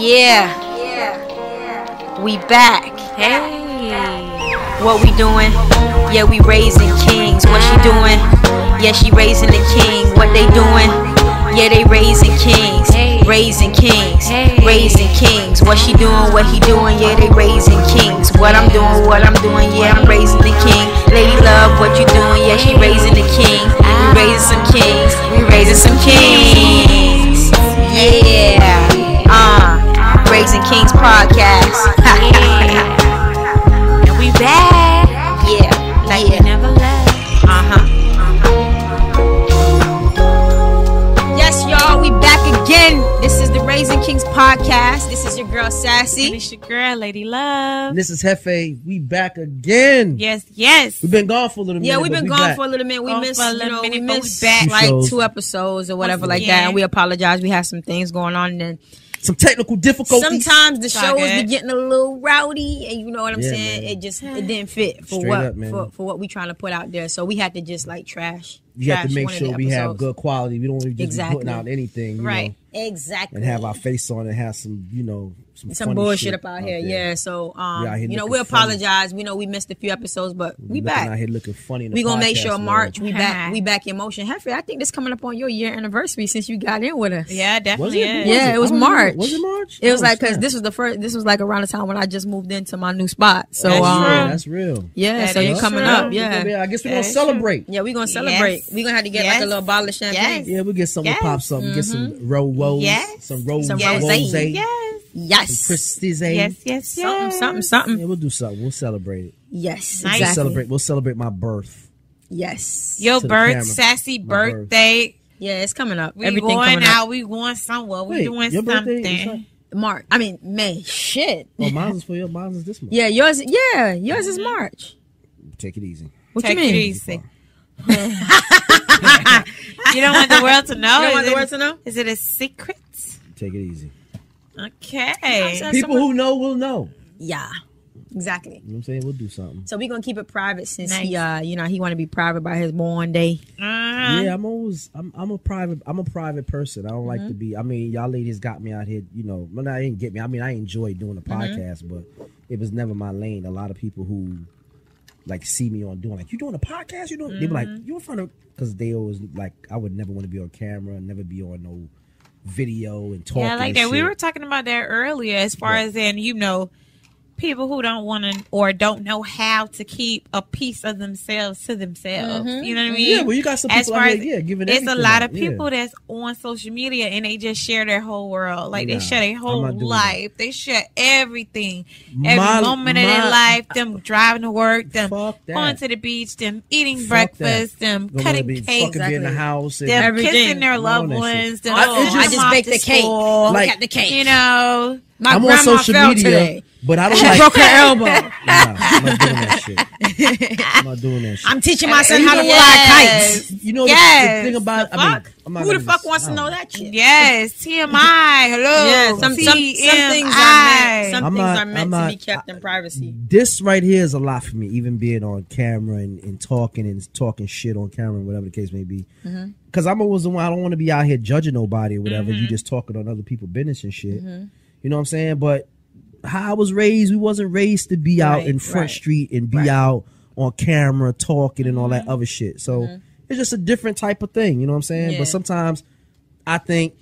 Yeah. We back. Hey. What we doing? Yeah, we raising kings. What she doing? Yeah, she raising the king. What they doing? Yeah, they raising kings. Raising kings. Raising kings. What she doing? What he doing? Yeah, they raising kings. What I'm doing? Yeah, I'm raising the king. Lady Love, what you doing? Yeah, she raising the king. We raising some kings. We raising some kings. Yeah. Raising Kings Podcast. And we back. Yeah. Like we never left. Yes, y'all, we back again. This is the Raising Kings Podcast. This is your girl Sassy. And it's your girl, Lady Love. And this is Hefe. We back again. Yes. We've been gone for a little minute. Yeah, we've been gone back. for a little minute. We missed back. like shows. 2 episodes or whatever like that. And we apologize. We had some things going on, and then Some technical difficulties. sometimes the shows be getting a little rowdy, and you know what I'm saying. Man. It didn't fit for Straight what up, man. for what we trying to put out there. So we had to just like trash. You have to make one of sure the we have episodes. good quality. We don't want to just Exactly. be putting out anything, you Right. know, Exactly. and have our face on and have some, some funny bullshit shit up out here. there. Yeah. So out here we looking apologize. We know we missed a few episodes, but we Looking back. out here looking funny. In the We gonna make podcast sure world. March we back in motion. Hefe, I think this coming up on your year anniversary since you got in with us. Yeah, Was definitely it? is. Yeah, it was I don't know. March. Was it March? It was Oh, like because snap. this was the first. This was like around the time when I just moved into my new spot. So That's real. yeah, That so you is coming true. up, yeah. I guess we're gonna That is celebrate. Yeah, we gonna celebrate. Yes. We gonna have to get like a little bottle of champagne. Yes. Yeah, we'll get something, Yes. pop something, get some rose, Yes. some rose, Some rose, rosé. Yes. Yes. Christie's. Yes. Something. Yeah, we'll do something. We'll celebrate it. Yes, Nice. exactly. We'll celebrate my birth. Yes. Your To the camera. Sassy My birth. birthday. Yeah, it's coming up. We Everything going coming out. up. We going somewhere. We Wait, doing your birthday is something. May. Shit. Oh, mine is for you. Mine is this month. Yeah, yours. Yeah, yours is March. Take it easy. What Take you mean? it easy. You don't want the world to know. You don't want the world to know? Is it a secret? Take it easy. Okay. People who know will know. Yeah, exactly. You know what I'm saying? We'll do something. So we're gonna keep it private since Nice. he want to be private by his born day. Yeah, I'm a private person. I don't like to be. I mean, y'all ladies got me out here. Well, I didn't get me. I mean, I enjoy doing the podcast, but it was never my lane. A lot of people who like see me on doing you doing a podcast. You doing? They be like, you in front of, because they always like, I would never want to be on camera, never be on no video and talking. Yeah, like and that. We shit. were talking about that earlier as far as in, people who don't want to or don't know how to keep a piece of themselves to themselves. You know what I mean? Yeah, well, you got some as people far out as here, giving it's a everything lot out, of yeah. people that's on social media and they just share their whole world. Like they Nah, share their I'm whole not doing life. They share everything. My- Every moment of their my- life, them driving to work, them Fuck that. going to the beach, them eating Fuck breakfast, that. them Don't wanna cutting be cakes, fucking be in the house and them Everything. kissing their All loved that ones, shit. them I dropping just them I off baked to the cake. school. Look Like- at the cake. You know, My I'm on grandma social fell media, today. but I don't She like. broke her elbow. Nah, I'm not doing that shit. I'm not doing that shit. I'm teaching my son you how to know fly kites. You know Yes. the thing about The I mean, fuck? I'm not Who the gonna fuck just- wants to I know don't that shit? yes, TMI. Hello, Yeah, some things are meant. Some I'm things not- are meant I'm to not- be kept in privacy. This right here is a lot for me, even being on camera and talking shit on camera, whatever the case may be. Because I'm always the one, I don't want to be out here judging nobody or whatever. You just talking on other people's business and shit. You know what I'm saying? But how I was raised, we wasn't raised to be out in Front Street and be out on camera talking and all that other shit. So it's just a different type of thing. You know what I'm saying? Yeah. But sometimes I think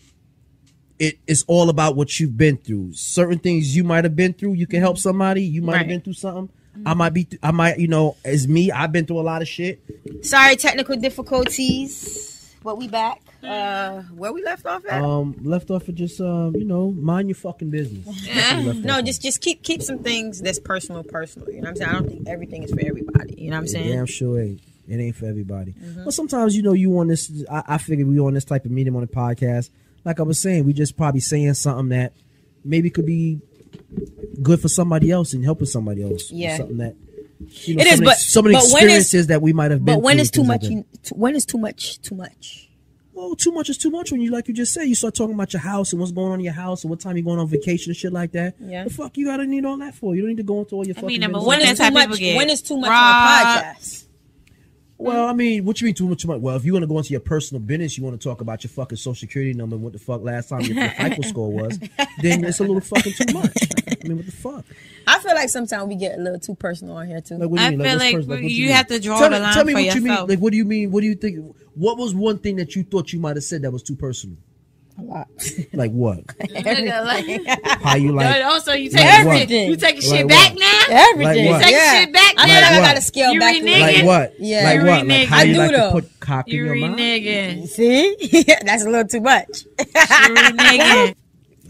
it's all about what you've been through. Certain things you might have been through, you can help somebody. You might have been through something. I might, as me, I've been through a lot of shit. Sorry, technical difficulties. But we back. Where we left off at? Left off of just, mind your fucking business. That's what we left No, off on. just keep some things that's personal. You know what I'm saying? I don't think everything is for everybody. You know what I'm saying? Damn sure ain't. It ain't for everybody. But sometimes, you on this, I figure we on this type of medium on the podcast. Like I was saying, we just probably saying something that maybe could be good for somebody else and helping somebody else. Yeah. Something that, It is, but some of the but when experiences that we might have been But when through is too and much? things like that. When is too much? Too much. Well, too much is too much when you, like you just said, you start talking about your house and what's going on in your house and what time you're going on vacation and shit like that. Yeah. The fuck you gotta need all that for? You don't need to go into all your fucking number business. one, When is that's too how much? people get When is too much robbed. on a podcast? Well, I mean, what you mean too much? Well, if you want to go into your personal business, you want to talk about your fucking social security number and what the fuck last time your FICO score was, then it's a little fucking too much. I mean, what the fuck? I feel like sometimes we get a little too personal on here too. Like, what do you mean? I feel like what's personal? you have to draw the line tell me for what yourself. you mean. Like, what do you mean? What do you think? What was one thing that you thought you might have said that was too personal? A lot. Like what? Everything. How you like? Also, you take Like everything. You taking shit Like back what? now? Everything. Like what? Take Yeah. shit back I now? feel like I what? gotta scale You back. reneging? Like what? Yeah. Like You what? Like how I you do like though. to put cock in You your mouth? reneging. See? That's a little too much. You reneging.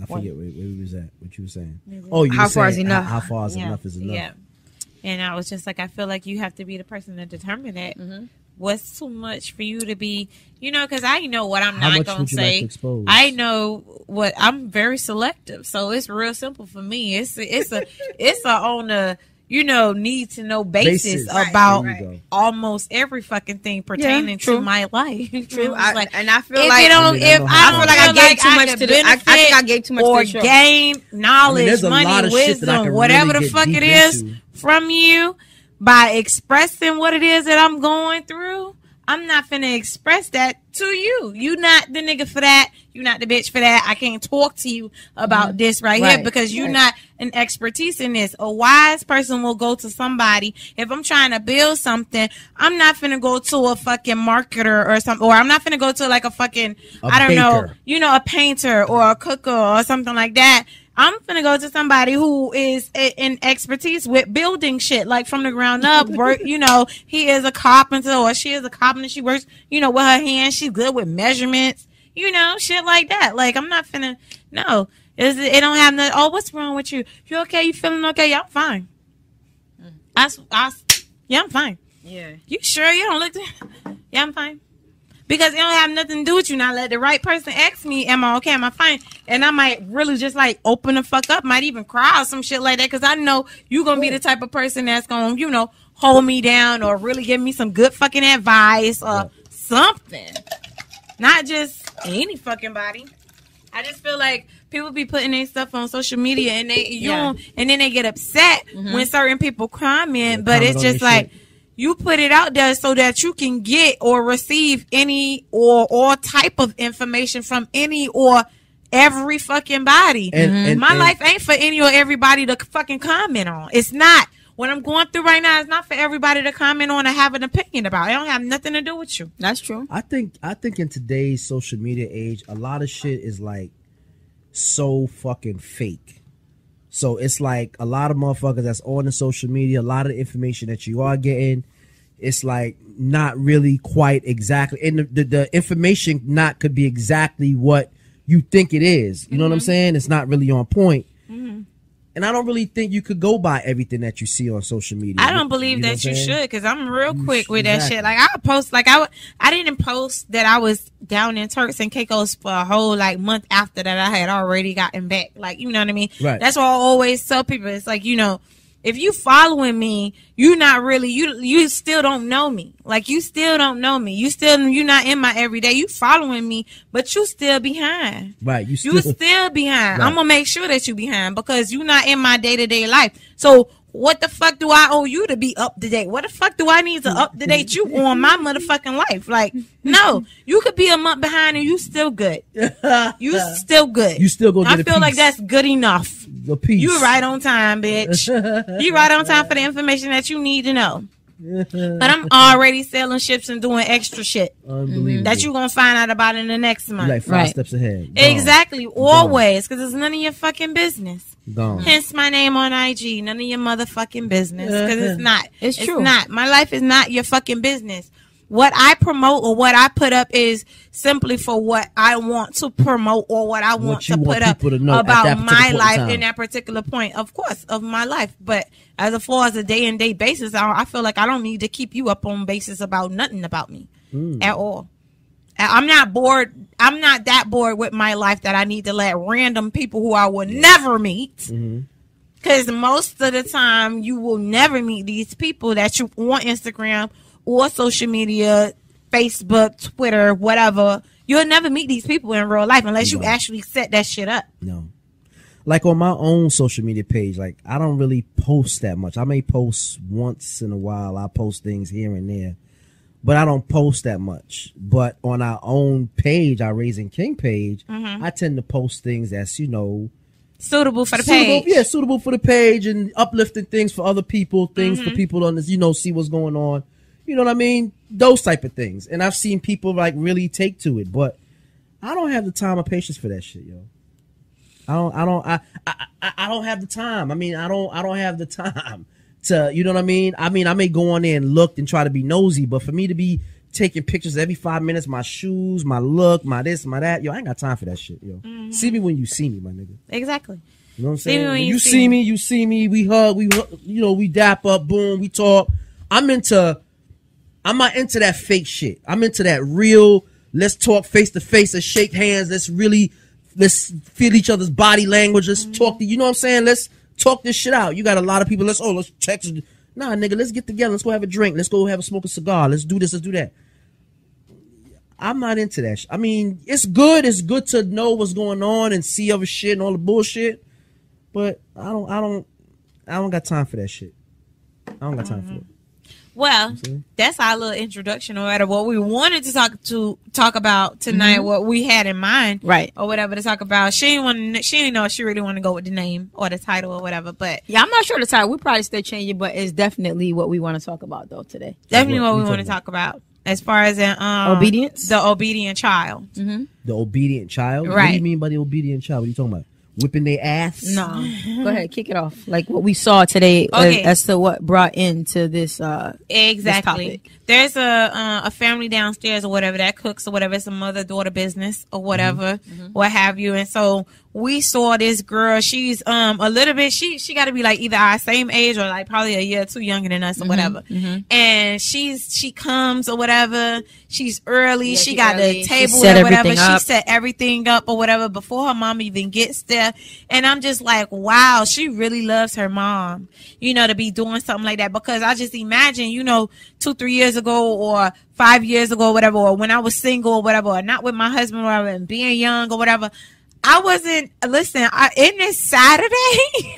I forget where we was at. What you were saying? Oh, you How were far is saying enough? How far is Yeah. enough is enough. Yeah. And I was just like, I feel like you have to be the person to determine that. What's too much for you to be, because I know what I'm How not much going would to you like say. to expose? I know what I'm very selective. So it's real simple for me. It's a on a, need to know basis Right. about There you go. almost every fucking thing pertaining to true. my life. True. It's like, And I feel if like it don't, I mean, I if know I how don't I feel like I feel gave like too I much could to the- I think I benefit gave too much to or the show. gain knowledge, there's a lot money, of shit that I wisdom, can whatever really the get fuck deep it is into. from you by expressing what it is that I'm going through. I'm not finna express that to you. You not the nigga for that. You not the bitch for that. I can't talk to you about this right here Right. because you're not an expertise in this. A wise person will go to somebody. If I'm trying to build something, I'm not finna go to a fucking marketer or something, or I'm not finna go to like a fucking, a painter or a cooker or something like that. I'm finna go to somebody who is in expertise with building shit, like from the ground up. Work, he is a carpenter or she is a carpenter. She works, with her hands. She's good with measurements, shit like that. Like, I'm not finna, no. It don't have no, oh, what's wrong with you? You okay? You feeling okay? Yeah, I'm fine. Yeah, I'm fine. Yeah. You sure you don't look, yeah, I'm fine. Because it don't have nothing to do with you. Now, let the right person ask me, am I okay? Am I fine? And I might really just like open the fuck up, might even cry or some shit like that. Because I know you're going to be the type of person that's going to, hold me down or really give me some good fucking advice or something. Not just any fucking body. I just feel like people be putting their stuff on social media and and then they get upset when certain people comment. But it's just like, you put it out there so that you can get or receive any or all type of information from any or every fucking body. And my life ain't for any or everybody to fucking comment on. It's not. What I'm going through right now is not for everybody to comment on or have an opinion about. It don't have nothing to do with you. That's true. I think in today's social media age, a lot of shit is like so fucking fake. So it's like a lot of motherfuckers that's on the social media, a lot of the information that you are getting, it's like not really quite exactly. And the information could be exactly what you think it is. You know what I'm saying? It's not really on point. And I don't really think you could go by everything that you see on social media. I don't believe know that what you I'm saying? should, because I'm real quick with that Exactly. shit. Like, I post, like, I didn't post that I was down in Turks and Caicos for a whole, like, month after that. I had already gotten back. Like, you know what I mean? Right. That's why I always tell people, it's like, if you following me, you not really, you still don't know me. Like, you still don't know me. You're not in my everyday. You following me, but you still behind. Right. You You still still behind. Right. I'm gonna make sure that you behind because you're not in my day-to-day life. So what the fuck do I owe you to be up to date? What the fuck do I need to up to date you on my motherfucking life? Like, no, you could be a month behind and you still good. You still good. You still gonna I get a feel like piece. that's good enough. a piece. You right on time, bitch. You right on time for the information that you need to know. But I'm already selling ships and doing extra shit Unbelievable. that you gonna find out about in the next month. You like 5 Right. steps ahead. Gone. Exactly, always, because it's none of your fucking business. Gone. Hence my name on IG, none of your motherfucking business, because it's not. It's true. not. My life is not your fucking business. What I promote or what I put up is simply for what I want to promote or what I want you to want put up people to know at about that particular my point in life time. in that particular point, of course, of my life. But as far as a day-and-day basis, I feel like I don't need to keep you up on basis about nothing about me at all. I'm not bored. I'm not that bored with my life that I need to let random people who I will never meet. Because most of the time, you will never meet these people that you on Instagram or social media, Facebook, Twitter, whatever. You'll never meet these people in real life unless you actually set that shit up. No. Like on my own social media page, like I don't really post that much. I may post once in a while. I post things here and there. but I don't post that much. But on our own page, our Raising King page, I tend to post things that's, you know, suitable for the page. Yeah, suitable for the page and uplifting things for other people, things for people on this, you know, see what's going on. You know what I mean? Those type of things. And I've seen people like really take to it, but I don't have the time or patience for that shit, yo. I don't have the time. I mean, I don't have the time to, you know what I mean? I mean, I may go on there and look and try to be nosy, but for me to be taking pictures every 5 minutes, my shoes, my look, my this, my that, yo, I ain't got time for that shit, yo. See me when you see me, my nigga. Exactly. You know what I'm saying? When you see me, we hug, you know, we dap up, boom, we talk. I'm not into that fake shit. I'm into that real, let's talk face to face, let's shake hands, let's feel each other's body language, let's talk, you know what I'm saying? Let's talk this shit out. You got a lot of people, let's text. Nah, nigga, let's get together, let's go have a drink, let's go have a smoke a cigar, let's do this, let's do that. I'm not into that. I mean, it's good to know what's going on and see other shit and all the bullshit, but I don't got time for that shit. I don't got time for it. Well, that's our little introduction or whatever. What we wanted to talk about tonight, what we had in mind, right, or whatever to talk about. She didn't know if she really want to go with the name or the title or whatever. But yeah, I'm not sure the title. We probably still change it, but it's definitely what we want to talk about though today. Definitely what we want to talk about. As far as obedience, the obedient child. The obedient child. Right. What do you mean by the obedient child? What are you talking about? Whipping their ass? No. Go ahead, kick it off. Like what we saw today, as to what brought into this. Exactly. This topic. There's a family downstairs or whatever that cooks or whatever. It's a mother-daughter business or whatever, what have you. And so we saw this girl. She's a little bit. She got to be like either our same age or like probably a year or two younger than us or whatever. And she comes or whatever. She's early. Yeah, she got early. the table She or whatever. set She set everything up or whatever before her mom even gets there. And I'm just like, wow, she really loves her mom, you know, to be doing something like that. Because I just imagine, you know, 2-3 years ago or 5 years ago or whatever, or when I was single or whatever, or not with my husband or whatever, and being young or whatever, I wasn't, listen, in this Saturday,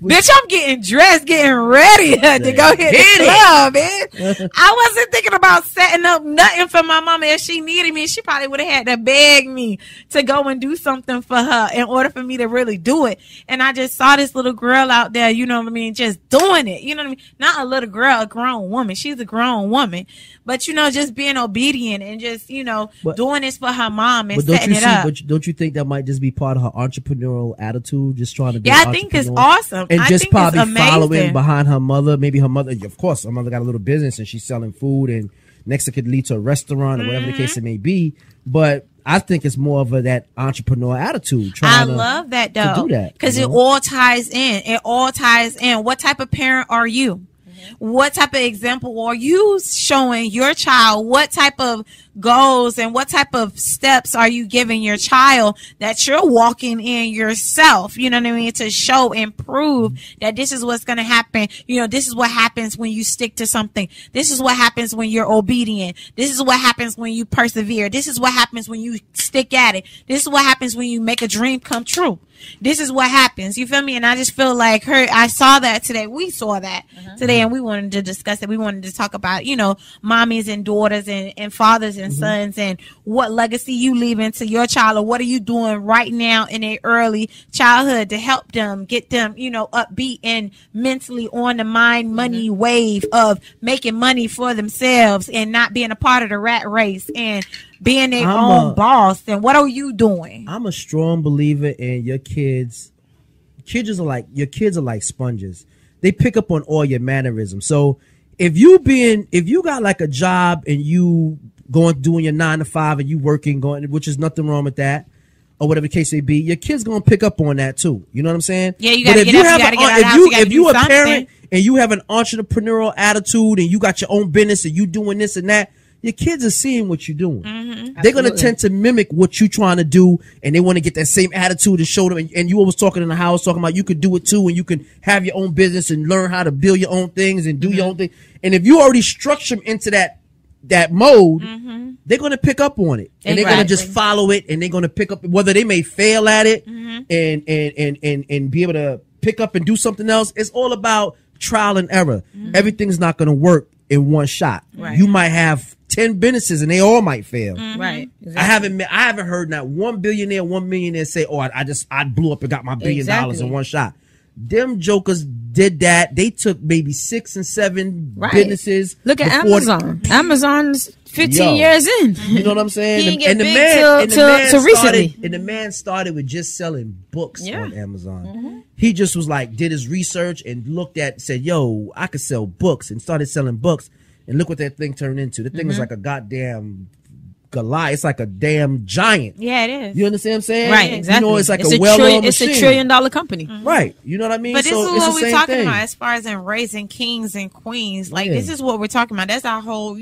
bitch, I'm getting dressed, getting ready to go hit the club, man. I wasn't thinking about setting up nothing for my mama. If she needed me, she probably would have had to beg me to go and do something for her in order for me to really do it. And I just saw this little girl out there, you know what I mean, just doing it. You know what I mean? Not a little girl, a grown woman. She's a grown woman. But, you know, just being obedient and just, you know, doing this for her mom and setting it up. But don't you think that might just be part of her entrepreneurial attitude, just trying to be I think it's awesome. And I just think probably it's amazing. following behind her mother. Maybe her mother, of course, her mother got a little business and she's selling food, and next it could lead to a restaurant or whatever the case it may be. But I think it's more of that entrepreneur attitude. I love that, though. To do that. Because it all ties in. It all ties in. What type of parent are you? What type of example are you showing your child? What type of goals and what type of steps are you giving your child that you're walking in yourself? You know what I mean? To show and prove that this is what's going to happen. You know, this is what happens when you stick to something. This is what happens when you're obedient. This is what happens when you persevere. This is what happens when you stick at it. This is what happens when you make a dream come true. This is what happens. You feel me? And I just feel like I saw that today. We saw that today, and we wanted to discuss it. We wanted to talk about, you know, mommies and daughters and fathers and sons, and what legacy you leaving to your child, or what are you doing right now in their early childhood to help them, get them, you know, upbeat and mentally on the mind money wave of making money for themselves and not being a part of the rat race and being their own boss. And what are you doing? I'm a strong believer in your kids. Your kids are like sponges. They pick up on all your mannerisms. So if you got like a job and you doing your 9 to 5 and you working, which is nothing wrong with that, or whatever the case may be, your kid's gonna pick up on that too. You know what I'm saying? Yeah, you gotta get out of the house. If you a parent and you have an entrepreneurial attitude and you got your own business and you doing this and that, your kids are seeing what you're doing. They're going to tend to mimic what you're trying to do, and they want to get that same attitude and show them. And you always talking in the house, talking about you could do it too, and you can have your own business and learn how to build your own things and do your own thing. And if you already structure them into that mode, they're going to pick up on it, and they're going to just follow it, and they're going to pick up, whether they may fail at it and be able to pick up and do something else. It's all about trial and error. Everything's not going to work in one shot. Right. You might have 10 businesses and they all might fail. Right. Exactly. I haven't heard not one billionaire, one millionaire say, "Oh, I blew up and got my $1 billion in one shot." Them jokers did that. They took maybe 6 and 7 businesses. Look at Amazon. Amazon's 15 years in. You know what I'm saying? He didn't get big till recently. And the man started with just selling books on Amazon. He just was like, did his research and said, yo, I could sell books, and started selling books. And look what that thing turned into. The thing is like a goddamn Goliath. It's like a damn giant. Yeah, it is. You understand what I'm saying? Right, exactly. You know, it's like a well-oiled machine. It's $1 trillion company. Right. You know what I mean? But this is what we're talking thing. about as far as in raising kings and queens. Like, this is what we're talking about. That's our whole,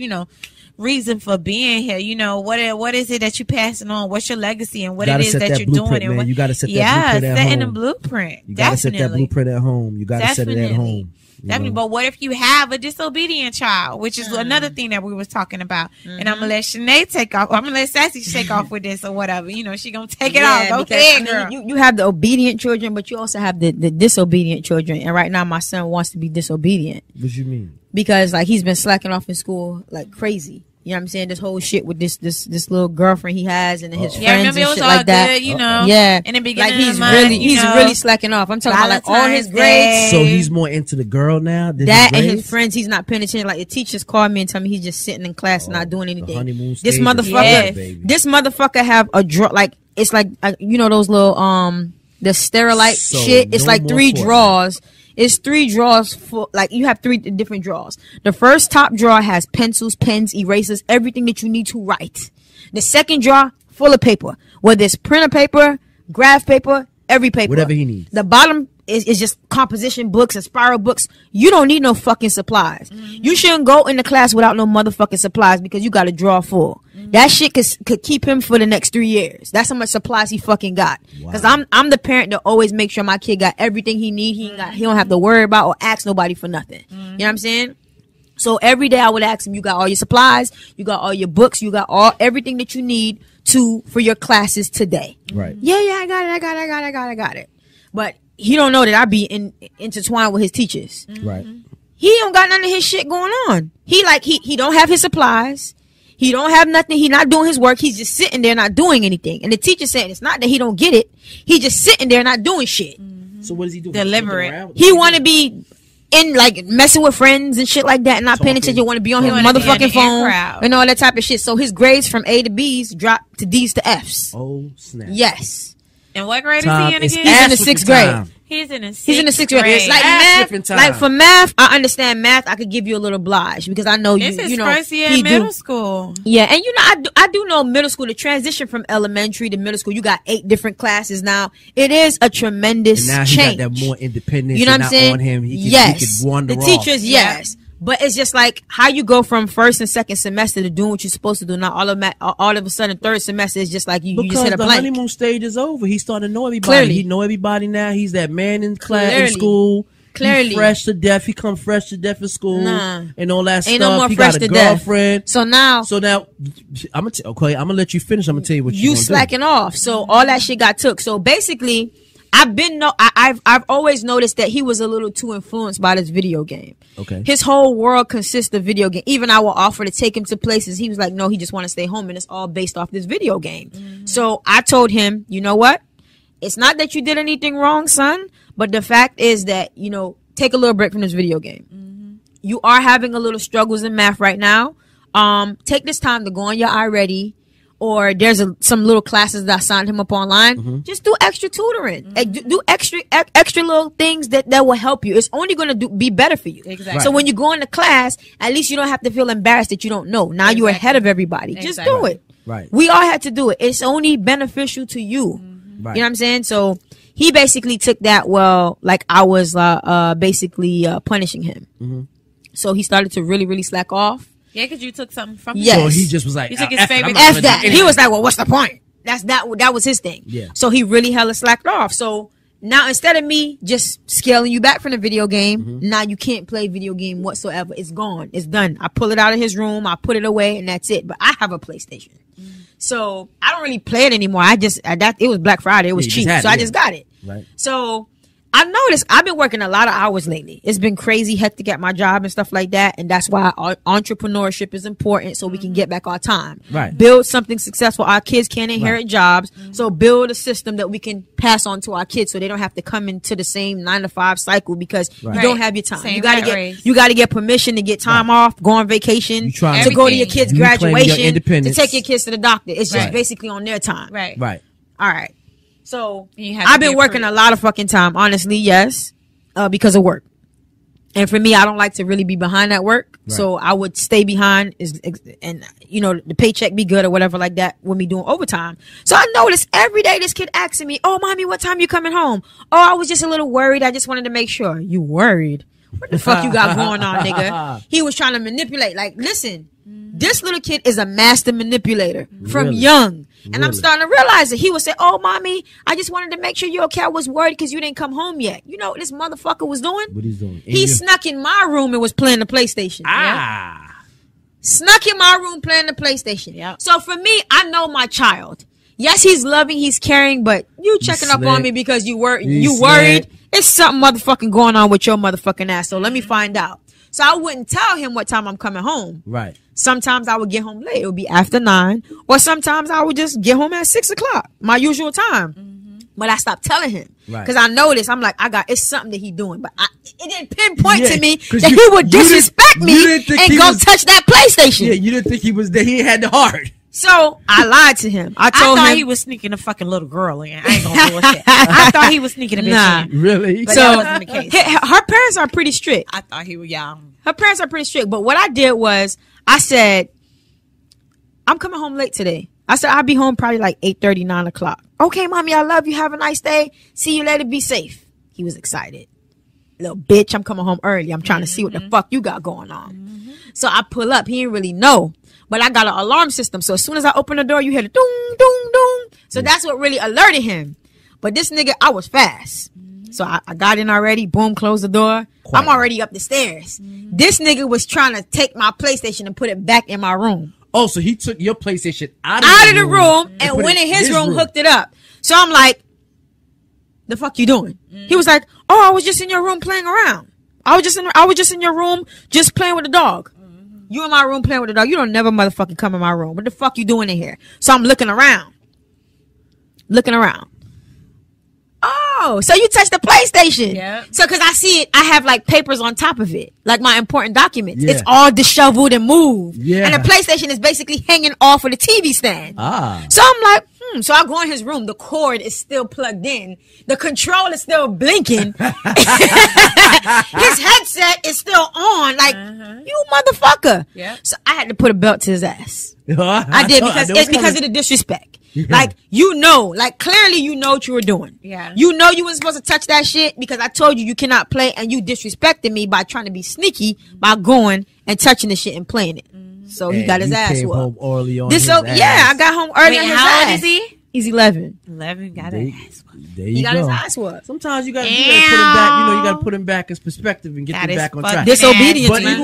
reason for being here. What is it that you're passing on? What's your legacy, and what it is that you're doing? And what, you got to set that blueprint at home. setting the blueprint. You got to set that blueprint at home. You got to set it at home. Definitely. But what if you have a disobedient child, which is another thing that we was talking about? And I'm gonna let Shanae take off. I'm gonna let Sassy take off with this or whatever. She gonna take it off. Go ahead, girl. You have the obedient children, but you also have the disobedient children. And right now, my son wants to be disobedient. What you mean? Because he's been slacking off in school like crazy. You know what I'm saying? This whole shit with this little girlfriend he has and his friends and shit like that. Yeah. In the beginning, he's really slacking off. I'm talking about all his grades. So he's more into the girl now. That and his friends, he's not paying attention. Like the teachers call me and tell me he's just sitting in class and not doing anything. This motherfucker have a draw. Like it's like those little the Sterilite shit. It's like 3 drawers. It's 3 drawers for you have 3 different drawers. The first top drawer has pencils, pens, erasers, everything that you need to write. The second drawer full of paper, whether it's printer paper, graph paper, every paper, whatever he needs. The bottom is just composition books and spiral books. You don't need no fucking supplies. You shouldn't go into class without no motherfucking supplies because you got a drawer full. That shit could keep him for the next 3 years. That's how much supplies he fucking got. Because I'm the parent that always make sure my kid got everything he need. He don't have to worry about or ask nobody for nothing. You know what I'm saying? So every day I would ask him, you got all your supplies, you got all your books, you got everything that you need for your classes today. Right. Yeah, I got it. But he don't know that I be intertwined with his teachers. Right. He don't got none of his shit going on. He don't have his supplies. He don't have nothing. He not doing his work. He's just sitting there not doing anything. And the teacher saying it's not that he don't get it. He just sitting there not doing shit. So what does he do? Deliberate. He want to be messing with friends and shit like that and not paying attention. Want to be on his motherfucking phone and all that type of shit. So his grades from A to B's drop to D's to F's. Oh snap. Yes. And what grade is he in again? He's in the 6th grade. He's in the 6th grade. grade. It's like math. Like for math, I understand math. I could give you a little oblige because I know this is first year in middle school. Yeah, and I do know middle school. The transition from elementary to middle school, you got 8 different classes now. It is a tremendous and now change. He got that more independence. You know what I'm saying? On him, he could wander off. The teachers, yes. But it's just like how you go from first and second semester to doing what you're supposed to do. Now all of a sudden third semester is just like you just hit a blank. Because the honeymoon stage is over. He's starting to know everybody. Clearly. He know everybody now. He's that man in class in school. Clearly. He's fresh to death. He come fresh to death in school and all that Ain't stuff. No more he fresh got a to girlfriend. Death. So now I'm gonna let you finish. I'm gonna tell you what you slacking off. So all that shit got took. So basically I've always noticed that he was a little too influenced by this video game. Okay. His whole world consists of video game. Even I will offer to take him to places. He was like, no, he just want to stay home, and it's all based off this video game. So I told him, you know what? It's not that you did anything wrong, son, but the fact is that, take a little break from this video game. You are having a little struggles in math right now. Take this time to go on your iReady. Or there's some little classes that I signed him up online. Just do extra tutoring. Do extra little things that will help you. It's only going to be better for you. Exactly. So when you go into class, at least you don't have to feel embarrassed that you don't know. Now you're ahead of everybody. Just do it. Right. We all had to do it. It's only beneficial to you. Right. You know what I'm saying? So he basically took that like I was basically punishing him. So he started to really, really slack off. Yeah, because you took something from him. Yes. So he just was like, he took his favorite. F that. He was like, well, what's the point? That was his thing. Yeah. So he really hella slacked off. So now instead of me just scaling you back from the video game, now you can't play video game whatsoever. It's gone. It's done. I pull it out of his room. I put it away, and that's it. But I have a PlayStation. So I don't really play it anymore. It was Black Friday. It was cheap. So I just got it. Right. So I noticed I've been working a lot of hours lately. It's been crazy hectic at my job and stuff like that. And that's why entrepreneurship is important, so we can get back our time. Right. Build something successful. Our kids can't inherit jobs. So build a system that we can pass on to our kids so they don't have to come into the same 9-to-5 cycle because you don't have your time. Same You gotta race. get permission to get time off, go on vacation, You trying to to- go to your kids' You claim your graduation, to independence. take your kids to the doctor. It's just Right. basically on their time. Right. Right. All right. So You have to I've be been working a lot of fucking time, honestly, yes, because of work. And for me, I don't like to really be behind at work. Right. So I would stay behind and, you know, the paycheck be good or whatever like that with me doing overtime. So I noticed every day this kid asking me, oh, mommy, what time you coming home? Oh, I was just a little worried. I just wanted to make sure. You worried? What the fuck you got going on, nigga? He was trying to manipulate. Like, listen, this little kid is a master manipulator from Really? young. And I'm Really? starting to realize it. He would say, oh, mommy, I just wanted to make sure you're okay. I was worried because you didn't come home yet. You know what this motherfucker was doing? What he's doing? He snuck in my room and was playing the PlayStation. Ah. Snuck in my room playing the PlayStation. Yep. So for me, I know my child. Yes, he's loving, he's caring, but you checking up on slick. me because you You worried. slick. It's something motherfucking going on with your motherfucking ass. So let me find out. So I wouldn't tell him what time I'm coming home. Right. Sometimes I would get home late. It would be after 9. Or sometimes I would just get home at 6 o'clock, my usual time. But I stopped telling him. Right. Because I noticed, I'm like, it's something that he doing. But it didn't pinpoint Yeah, to me 'cause that you- he would you didn't- disrespect you me didn't think and he go was- touch that PlayStation. Yeah, you didn't think he was there. He had the heart. So I lied to him. I I told thought him he was sneaking a fucking little girl in. I ain't gonna bullshit. I thought he was sneaking a bitch Nah. in. Really? But so that wasn't the case. her parents are pretty strict. I thought he was young. Her parents are pretty strict. But what I did was I said, I'm coming home late today. I said, I'll be home probably like 8:30, 9 o'clock. Okay, mommy, I love you. Have a nice day. See you later. Be safe. He was excited. Little bitch, I'm coming home early. I'm trying to see what the fuck you got going on. So I pull up. He didn't really know. But I got an alarm system. So as soon as I open the door, you hear the doom, doom, doom. So that's what really alerted him. But this nigga, I was fast. So I got in already. Boom, closed the door. I'm already up the stairs. This nigga was trying to take my PlayStation and put it back in my room. Oh, so he took your PlayStation out Out of the room and put went it in his room, hooked it up. So I'm like, the fuck you doing? He was like, oh, I was just in your room playing around. I was just in your room just playing with the dog. You in my room playing with the dog. You don't never motherfucking come in my room. What the fuck you doing in here? So I'm looking around. Oh, so you touched the PlayStation. Yeah. So because I see it, I have like papers on top of it, like my important documents. Yeah. It's all disheveled and moved. Yeah. And the PlayStation is basically hanging off of the TV stand. Ah. So I'm like, So I go in his room. The cord is still plugged in. The control is still blinking. His headset is still on. Like, you motherfucker. Yeah. So I had to put a belt to his ass. I did because of the disrespect. Yeah. Like, you know, like clearly you know what you were doing. Yeah. You know you weren't supposed to touch that shit because I told you cannot play, and you disrespected me by trying to be sneaky by going and touching the shit and playing it. So he got his ass came whooped. home early on This his so ass. yeah, I got home early. Wait, on his how old ass. is he? He's 11. 11 got There, it. there you He got go. his ass whooped. Sometimes you gotta put him back. You know, you gotta put him back in perspective and get That him is back on fucking track. Disobedience, But man.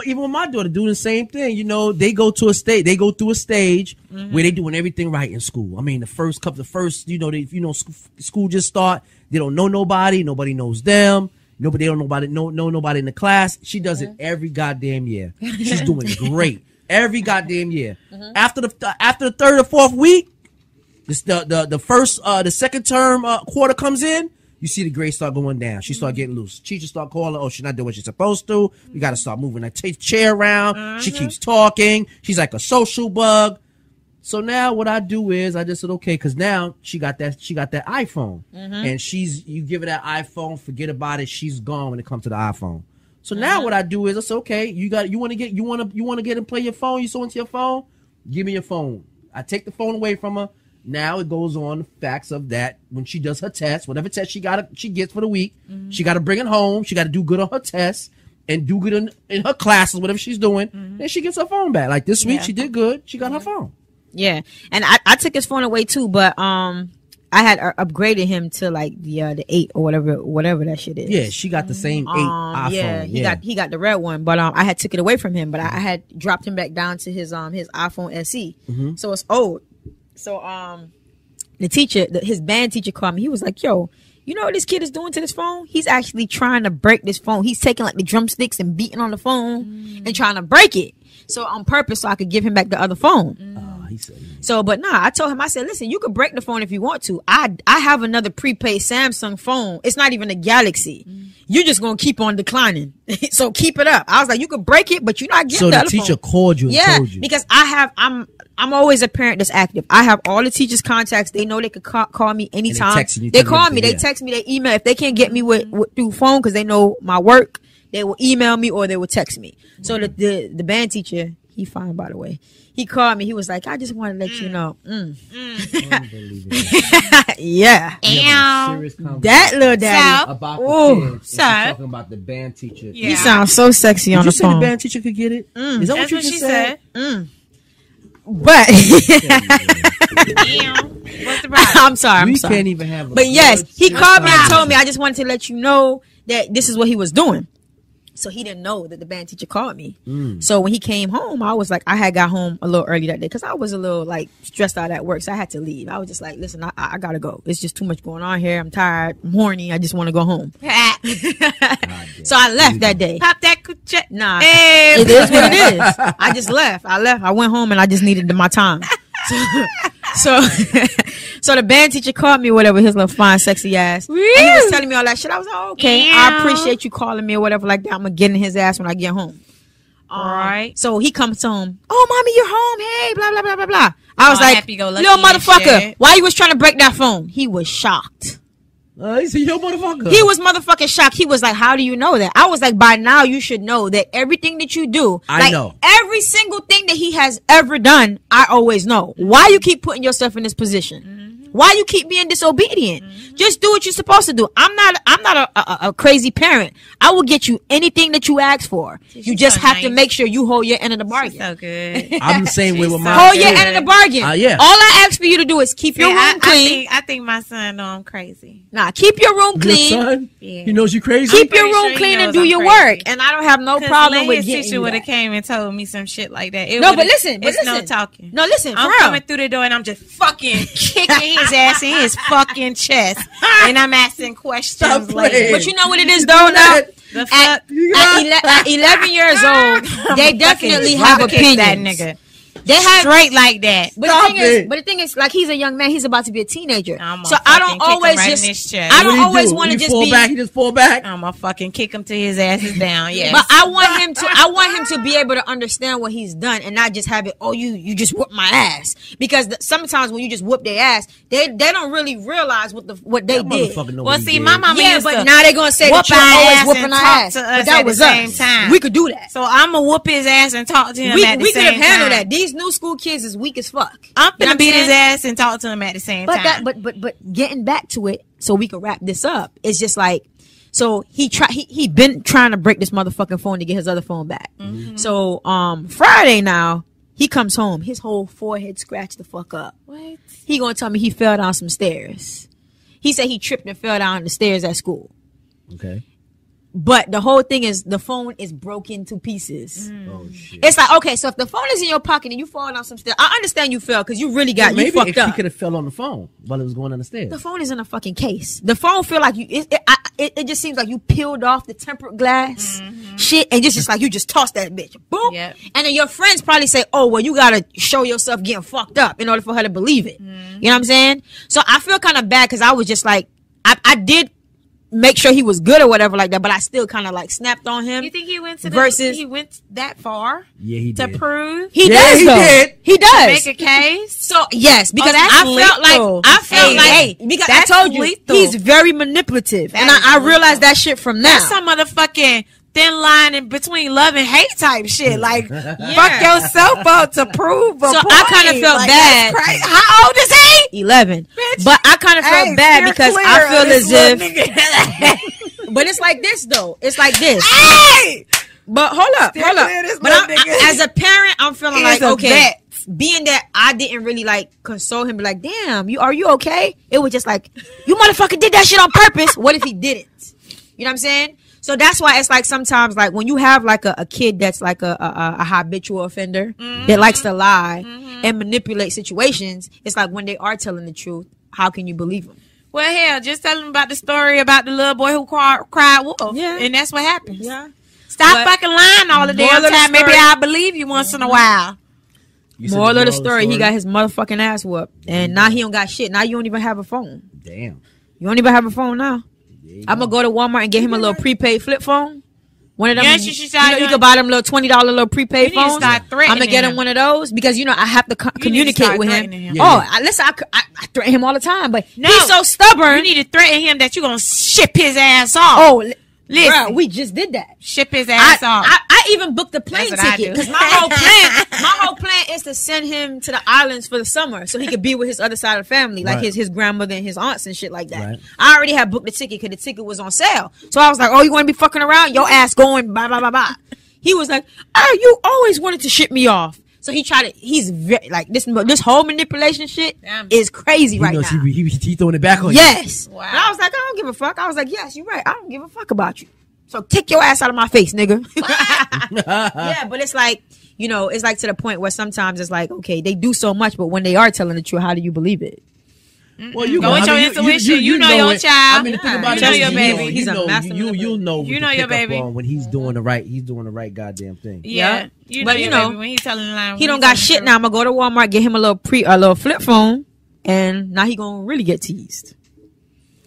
even with my daughter, do the same thing. You know, they go through a stage where they doing everything right in school. I mean, school just start. They don't know nobody. Nobody knows them. They don't know nobody in the class. She does it every goddamn year. She's doing great every goddamn year. After the third or fourth week, the second term quarter comes in. You see the grades start going down. She start getting loose. Teachers start calling. Oh, she's not doing what she's supposed to. We got to start moving that chair around. She keeps talking. She's like a social bug. So now what I do is I just said, okay, because now she got that iPhone, and you give her that iPhone, forget about it. She's gone when it comes to the iPhone. So now what I do is I say, okay, you want to get and play your phone. You so into your phone, give me your phone. I take the phone away from her. Now it goes on the facts of that when she does her test, whatever test she gets for the week, she got to bring it home. She got to do good on her test and do good in her classes, whatever she's doing. Then she gets her phone back. Like this week, she did good. She got her phone. Yeah, and I took his phone away too, but I had upgraded him to like the 8 or whatever that shit is. Yeah, she got the same 8 iPhone. Yeah, he got the red one, but I had took it away from him, but I had dropped him back down to his iPhone SE. So it's old. So the teacher, his band teacher called me. He was like, "Yo, you know what this kid is doing to this phone? He's actually trying to break this phone. He's taking like the drumsticks and beating on the phone and trying to break it. So on purpose, so I could give him back the other phone. He said, So, but nah, I told him, I said, listen, you could break the phone if you want to. I have another prepaid Samsung phone. It's not even a Galaxy. You're just going to keep on declining. So keep it up. I was like, you could break it, but you're not getting so the the other teacher phone. called you and told you. Because I'm always a parent that's active. I have all the teachers' contacts. They know they could call me anytime. They call me. They text me. They email. If they can't get me through phone because they know my work, they will email me or they will text me. So the band teacher, he fine, by the way. He called me. He was like, I just want to let you know. Yeah. That little daddy. About the kids. So Talking about the band teacher. Yeah. He sounds so sexy on Did the you say the phone. band teacher could get it? Is that That's what you what just she said? said. But Damn. What's the problem? I'm sorry. We can't even have a But yes, good he called me and conversation. told me, I just wanted to let you know that this is what he was doing. So he didn't know that the band teacher called me. So when he came home, I was like, I had got home a little early that day because I was a little like stressed out at work. So I had to leave. I was just like, listen, I gotta go. It's just too much going on here. I'm tired. I'm horny. I just want to go home. So I left that day. Pop that coochie. Nah, Hey. it is what it is. I just left. I went home and I just needed my time. So the band teacher called me or whatever, his little fine, sexy ass. And he was telling me all that shit. I was like, oh, okay, I appreciate you calling me or whatever like that. I'm going to get in his ass when I get home. Right. So he comes home. Oh, mommy, you're home. Hey, blah, blah, blah, blah, blah. I was like, happy-go-lucky little and motherfucker, shit. why you was trying to break that phone? He was shocked. He said, yo, motherfucker. He was motherfucking shocked. He was like, how do you know that? I was like, by now you should know that everything that you do, I know. every single thing that he has ever done, I always know. Why you keep putting yourself in this position? Why you keep being disobedient? Just do what you're supposed to do. I'm not a crazy parent. I will get you anything that you ask for. You just so have to nice. make sure you hold your end of the bargain. So good. I'm the same way with my Hold kids. your end of the bargain. Yeah. All I ask for you to do is keep your room clean. I think my son know I'm crazy. Nah, keep your room Your clean. son? Yeah. He knows you crazy? Keep your pretty room sure he clean and knows do I'm your crazy. work. And I don't have no problem with getting sister you would have that. came and told me some shit like that. No, but listen, it's no talking. No, listen, for I'm real. coming through the door and I'm just fucking kicking his ass in his fucking chest, and I'm asking questions Stop later. playing. But you know what it is though now? The At, fuck? at 11 years old, they definitely have Drop kick that opinions. nigga They have straight like that. But the thing is, like, he's a young man. He's about to be a teenager. I'm So gonna I fucking don't kick him always right in just, his chest. I don't What always do? want to He just fall be. back. He just fall back. I'm gonna fucking kick him till his ass is down. Yes. But I want him to be able to understand what he's done and not just have it. Oh, you just whoop my ass, because sometimes when you just whoop their ass, they don't really realize what they That did. motherfucker know Well, what he see, did. my mama Yeah, used but to now they're gonna say whoop that you're our always ass whooping and our talk ass. to But us that at was the us. same time. We could do that. So I'm gonna whoop his ass and talk to him at the We could same have handled time. that. These new school kids is weak as fuck. I'm You know gonna what beat his saying? ass and talk to him at the same But time. but getting back to it, so we can wrap this up. It's just like, so he been trying to break this motherfucking phone to get his other phone back. So Friday now he comes home, his whole forehead scratched the fuck up. What? He gonna tell me he fell down some stairs. He said he tripped and fell down the stairs at school. Okay. But the whole thing is the phone is broken to pieces. Oh, shit. It's like, okay, so if the phone is in your pocket and you fall down some stairs, I understand you fell because you really got you Maybe fucked if he up. could have fell on the phone while it was going down the stairs. The phone is in a fucking case. The phone feel like you. It just seems like you peeled off the tempered glass shit and just like you just tossed that bitch. Boom. Yep. And then your friends probably say, "Oh, well, you gotta show yourself getting fucked up in order for her to believe it." You know what I'm saying? So I feel kind of bad because I was just like, I did make sure he was good or whatever like that, but I still kind of like snapped on him. You think he went to Versus- he went that far Yeah, he to did. prove He Yeah, does he though. did. He does. make a case? So yes, because Oh, that's I felt lethal. because That's I told you lethal. he's very manipulative, and That is I realized that shit from now. That's some motherfucking thin line in between love and hate type shit. Like fuck yourself up to prove a So point. I kind of felt Like, bad. that's crazy. How old is he? 11, Bitch. but I kind of felt Hey, bad steer because clear I of feel this as little if. nigga. But it's like this though. It's like this. Hey! But hold up. Steer clear of this But little nigga. as a parent, I'm feeling He like is a okay. vet. Being that I didn't really like console him, be like, damn, are you okay? It was just like, you motherfucker did that shit on purpose. What if he didn't? You know what I'm saying? So that's why it's like sometimes like when you have like a kid that's like a habitual offender that likes to lie and manipulate situations, it's like when they are telling the truth, how can you believe them? Well, hell, just tell them about the story about the little boy who cried wolf. Yeah. And that's what happens. Yeah. Stop fucking lying all the damn time. Maybe I'll believe you once in a while. Moral of the story, he got his motherfucking ass whooped. And now he don't got shit. Now you don't even have a phone. Damn. You don't even have a phone now. I'm going to go to Walmart and get him a little prepaid flip phone. One of them, Yes, you could buy them little $20 little prepaid phones. Start I'm going to get him one of those because, you know, I have to communicate with him. Listen, I threaten him all the time, but he's so stubborn. You need to threaten him that you're going to ship his ass off. Oh, listen. Bro, we just did that. Ship his ass off. I even booked the plane ticket because my whole plan is to send him to the islands for the summer so he could be with his other side of the family, like his grandmother and his aunts and shit like that. Right. I already had booked the ticket because the ticket was on sale. So I was like, "Oh, you want to be fucking around? Your ass going bye bye bye bye." He was like, "Oh, you always wanted to ship me off." So he tried to. He's very, like this whole manipulation shit is crazy right now. He throwing it back on you. Yes. Wow. And I was like, I don't give a fuck. I was like, yes, you're right. I don't give a fuck about you. So kick your ass out of my face, nigga. Yeah, but it's like, you know, it's like to the point where sometimes it's like, okay, they do so much, but when they are telling the truth, how do you believe it? Well, you go with your intuition. You know your child. I mean, the thing about you know your baby. He's a master. You know your baby when he's doing the right. He's doing the right goddamn thing. Yeah, but you know, when he's telling the line, he don't got shit now. I'm gonna go to Walmart, get him a little flip phone, and now he gonna really get teased.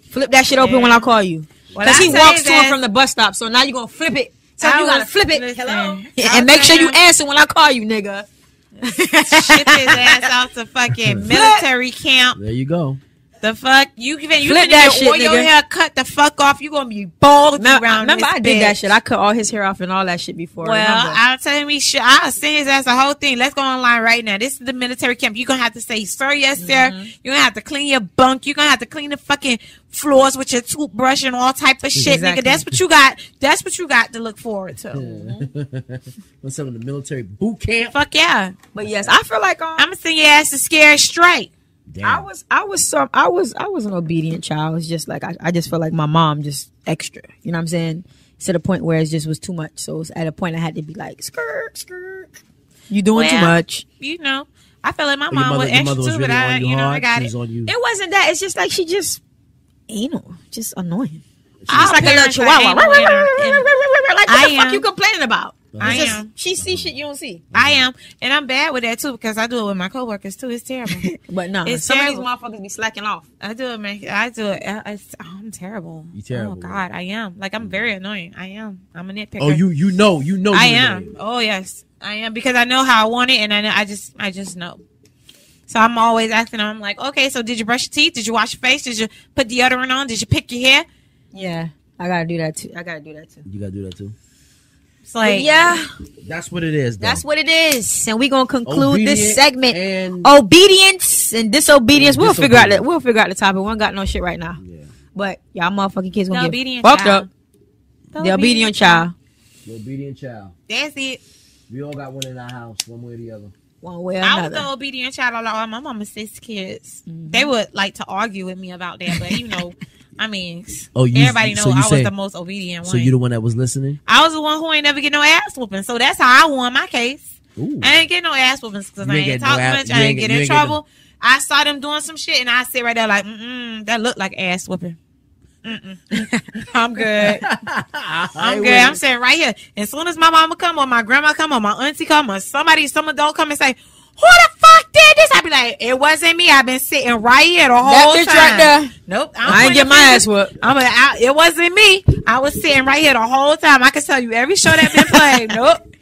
Flip that shit open when I call you, because he walks to him from the bus stop. So now you gonna flip it. So you gotta flip it. Hello, and make sure you answer when I call you, nigga. Ship his ass out to fucking military camp. There you go. The fuck you can flip that shit, nigga. Your hair cut the fuck off. You gonna be bald around. Remember, this I did that shit. I cut all his hair off and all that shit before. Well, I'll tell me shit. I'll send his ass a whole thing. Let's go online right now. This is the military camp. You're gonna have to say, sir, yes, sir. You're gonna have to clean your bunk. You're gonna have to clean the fucking floors with your toothbrush and all type of shit, nigga. That's what you got. That's what you got to look forward to. What's up in the military boot camp? Fuck yeah. But yes, I feel like I'm gonna send your ass to Scared Straight. Damn. I was an obedient child. It's just like I just felt like my mom just extra. You know what I'm saying? To the point where it just was too much. So it was at a point I had to be like, skirt. You doing too much. You know, I felt like my mom was extra too, but I got it. It wasn't that. It's just like she just anal, just annoying. She's like a little chihuahua. Like what the fuck you complaining about? I am. She see shit you don't see. I am, and I'm bad with that too because I do it with my coworkers too. It's terrible. But no, some of these motherfuckers be slacking off. I do it, man. I do it. I'm terrible. You terrible. Oh God, I am. Like I'm very annoying. I am. I'm a nitpicker. Oh, you know. I am. Oh yes, I am because I know how I want it, and I just know. So I'm always asking them. I'm like, okay, so did you brush your teeth? Did you wash your face? Did you put deodorant on? Did you pick your hair? Yeah, I gotta do that too. You gotta do that too. It's like, yeah, that's what it is. Though. That's what it is, and we're gonna conclude this segment. And obedience and disobedience. We'll figure out the topic. We don't got no shit right now. Yeah. But y'all motherfucking kids gonna get fucked up. The obedient child. The obedient child. That's it. We all got one in our house, one way or the other. One way or another. I was the obedient child. My mama 6 kids. They would like to argue with me about that, but you know. I mean, everybody knows I was the most obedient one. So you the one that was listening? I was the one who ain't never get no ass whooping. So that's how I won my case. Ooh. I ain't get no ass whoopings because I ain't talk much. I ain't get in trouble. I saw them doing some shit and I sit right there like, that looked like ass whooping. I'm good. I'm good. I'm sitting right here. As soon as my mama come or my grandma come or my auntie come or some adult come and say, who the fuck did this? I be like, it wasn't me. I've been sitting right here the whole time. Right there. Nope. I ain't get my ass whooped. It wasn't me. I was sitting right here the whole time. I can tell you every show that been playing. Nope.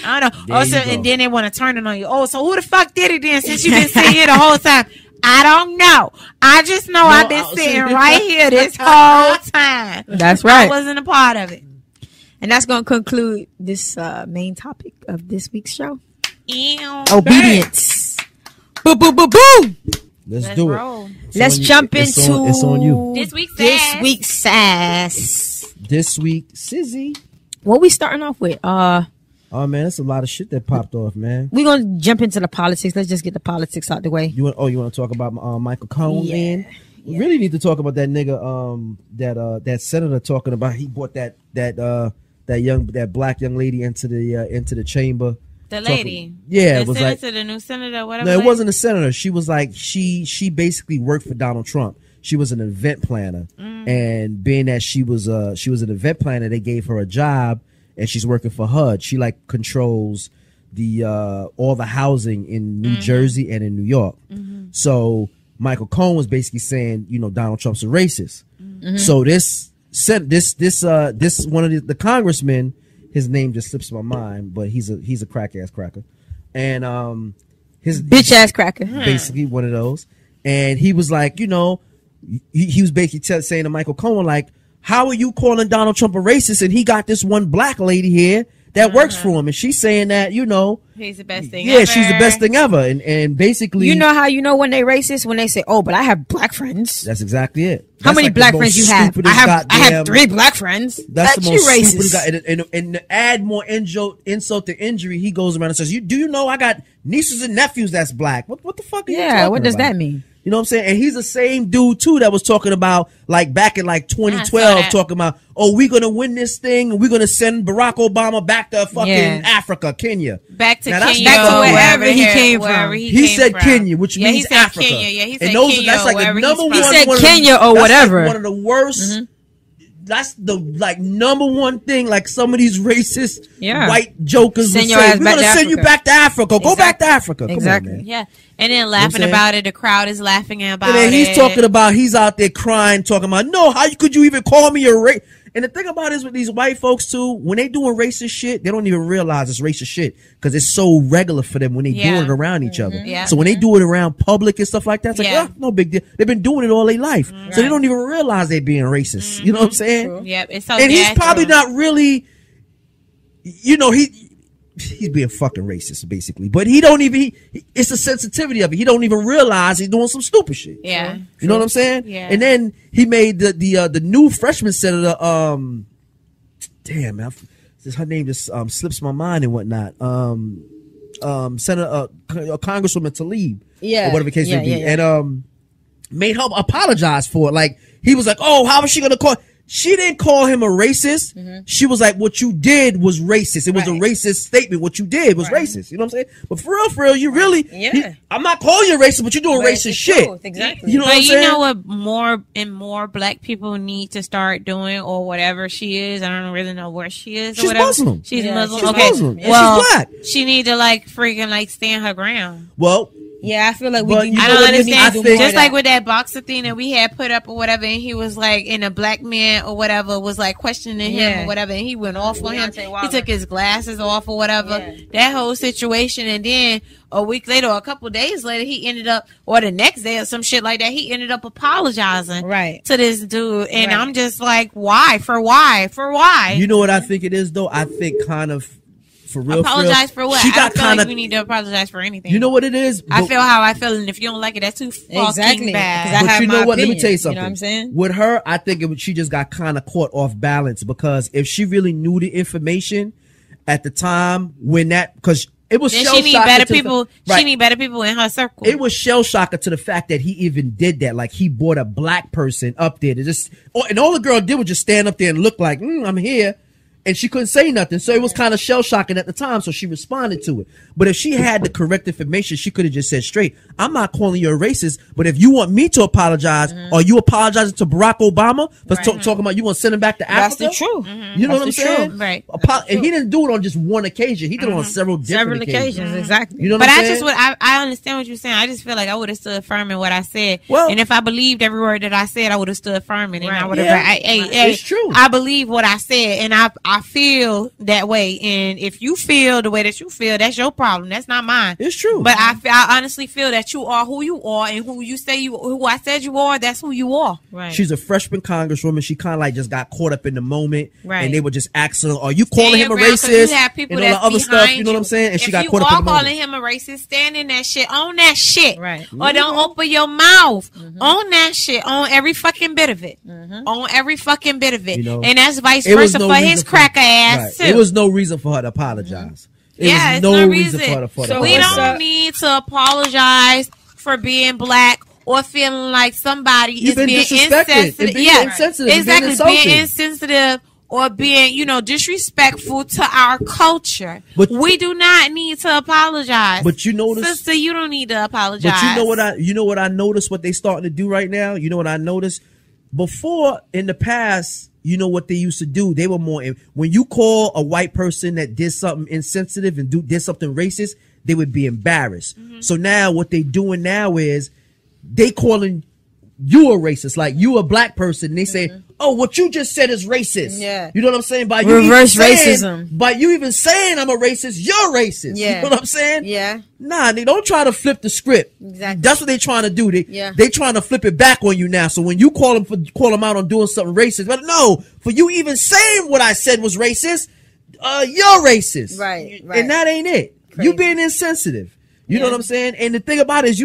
I don't know. And then they want to turn it on you. Oh, so who the fuck did it then since you've been sitting here the whole time? I don't know. I just know I've been sitting right here this whole time. That's right. I wasn't a part of it. And that's going to conclude this main topic of this week's show. Ew. Obedience. Boom, boom, boom, boom. Let's do roll. it. Let's jump into it's on you. This week's sass. This week, Sizzy. What we starting off with? Oh man, that's a lot of shit that popped off, man. We're gonna jump into the politics. Let's just get the politics out the way. You want to talk about Michael Cohen? Yeah. We really need to talk about that nigga, that senator talking about he brought that black young lady into the chamber. The lady. Yeah, the it was senator, the new senator, whatever. No, it wasn't a senator. She was like she basically worked for Donald Trump. she was an event planner, and being that she was an event planner, they gave her a job, and she's working for HUD. She like controls the all the housing in New Jersey and in New York. So Michael Cohen was basically saying, you know, Donald Trump's a racist. So this one of the congressmen, his name just slips my mind, but he's a crack ass cracker, and his bitch ass cracker, basically one of those. And he was like, you know, he was basically saying to Michael Cohen, like, how are you calling Donald Trump a racist? And he got this one black lady here that works for him, and she's saying that, you know, he's the best thing. Yeah, she's the best thing ever. And basically, you know how you know when they racist, when they say, "Oh, but I have black friends." That's exactly it. How many black friends you have? I have 3 black friends. That's the most racist. And to add more insult to injury, he goes around and says, "Do you know I got nieces and nephews that's black? What the fuck are you talking about? What does that mean? You know what I'm saying?" And he's the same dude too that was talking about, like, back in like 2012, talking about, oh, we're gonna win this thing and we're gonna send Barack Obama back to fucking Africa, Kenya, back to now, Kenya, back to wherever he came from. He said Kenya, which means he said Africa. Kenya. Yeah, he said and those, Kenya. That's like the number one. He said one Kenya or whatever. Like one of the worst. That's the like number one thing. Like some of these racist white jokers will say, "We're gonna send you back to Africa. Go back to Africa." Come on, man. Yeah, and then laughing about it. The crowd is laughing about it. And then he's talking about, he's out there crying, talking about, no, how could you even call me a race? And the thing about it is with these white folks too, when they doing racist shit, they don't even realize it's racist shit because it's so regular for them when they doing it around each other. So when they do it around public and stuff like that, it's like, oh, no big deal. They've been doing it all their life, so they don't even realize they being racist. You know what I'm saying? Yep. It's so and he's probably not really, you know, he's being fucking racist basically, but he don't even. It's the sensitivity of it. He don't even realize he's doing some stupid shit. Yeah, you know what I'm saying? Yeah. And then he made the new freshman senator. Damn, man, her name just slips my mind and whatnot. Senator Congresswoman Tlaib, or whatever the case may be, and made her apologize for it. Like he was like, oh, how is she gonna call? She didn't call him a racist. She was like, what you did was racist. It was a racist statement. What you did was racist. You know what I'm saying? But for real, you really, I'm not calling you a racist, but you're doing racist shit. Exactly. You know what I'm saying? You know what more black people need to start doing, or whatever she is. I don't really know where she is. Or She's whatever. Muslim. She's Muslim. She's okay. Muslim. Well, she's black. She need to like freaking like stand her ground. Well, yeah, I feel like I don't understand. Just like with that boxer thing that we had put up or whatever, and he was like, and a black man or whatever was like questioning him or whatever, and he went off on him. He took his glasses off or whatever. That whole situation, and then a week later, or a couple days later, he ended up, or the next day or some shit like that, he ended up apologizing to this dude, and I'm just like, why? For why? You know what I think it is though? I think kind of. For real, apologize for what? She I don't feel like we need to apologize for anything. You know what it is? I feel how I feel, and if you don't like it, that's too fucking bad. But you know what? Let me tell you something. You know what I'm saying? With her, I think she just got kind of caught off balance, because if she really knew the information at the time when that, because it was shell she need better people. She need better people in her circle. It was shell shocker to the fact that he even did that. Like he brought a black person up there to just, and all the girl did was just stand up there and look like, I'm here. And she couldn't say nothing. So it was kind of shell-shocking at the time, so she responded to it. But if she had the correct information, she could have just said straight, I'm not calling you a racist, but if you want me to apologize, are you apologizing to Barack Obama for talking about you want to send him back to Africa? That's the truth. You know what I'm saying? Right. And he didn't do it on just one occasion. He did it on several different occasions. Exactly. You know what I'm saying? I understand what you're saying. I just feel like I would have stood firm in what I said. Well, and if I believed every word that I said, I would have stood firm in it. And I would have it's true. I believe what I said, and I feel that way. And if you feel the way that you feel, that's your problem. That's not mine. It's true. But I honestly feel that you are who you are, and who I said you are, that's who you are. Right. She's a freshman congresswoman. She kind of like just got caught up in the moment, right? And they were just asking her, "Are you calling him a racist?" You have people and all the other stuff. You know what I'm saying? And she got caught up in the moment. If you are calling him a racist, stand in that shit, own that shit, right? Or don't open your mouth. Own that shit, own every fucking bit of it, own every fucking bit of it, you know, and that's vice versa for his cracker ass too. There was no reason for her to apologize. It's no reason for her to apologize. So we don't need to apologize for being black or feeling like somebody is being insensitive. Insensitive. Exactly, being insensitive or being, disrespectful to our culture. But- we do not need to apologize. But you notice, sister, you don't need to apologize. But you know what I noticed what they starting to do right now? You know what I noticed? Before, in the past, you know what they used to do? They were more, when you call a white person that did something insensitive and did something racist, they would be embarrassed. So now what they doing now is they calling you a racist, like you a black person. And they say, oh, what you just said is racist. Yeah. You know what I'm saying? By reverse you racism. By you even saying I'm a racist, you're racist. Yeah. You know what I'm saying? Yeah. Nah, they don't try to flip the script. Exactly. That's what they trying to do. Yeah. They trying to flip it back on you now. So when you call them out on doing something racist, but no, for you even saying what I said was racist, you're racist. Right. And that ain't it. Crazy. You being insensitive. You know what I'm saying? And the thing about it is,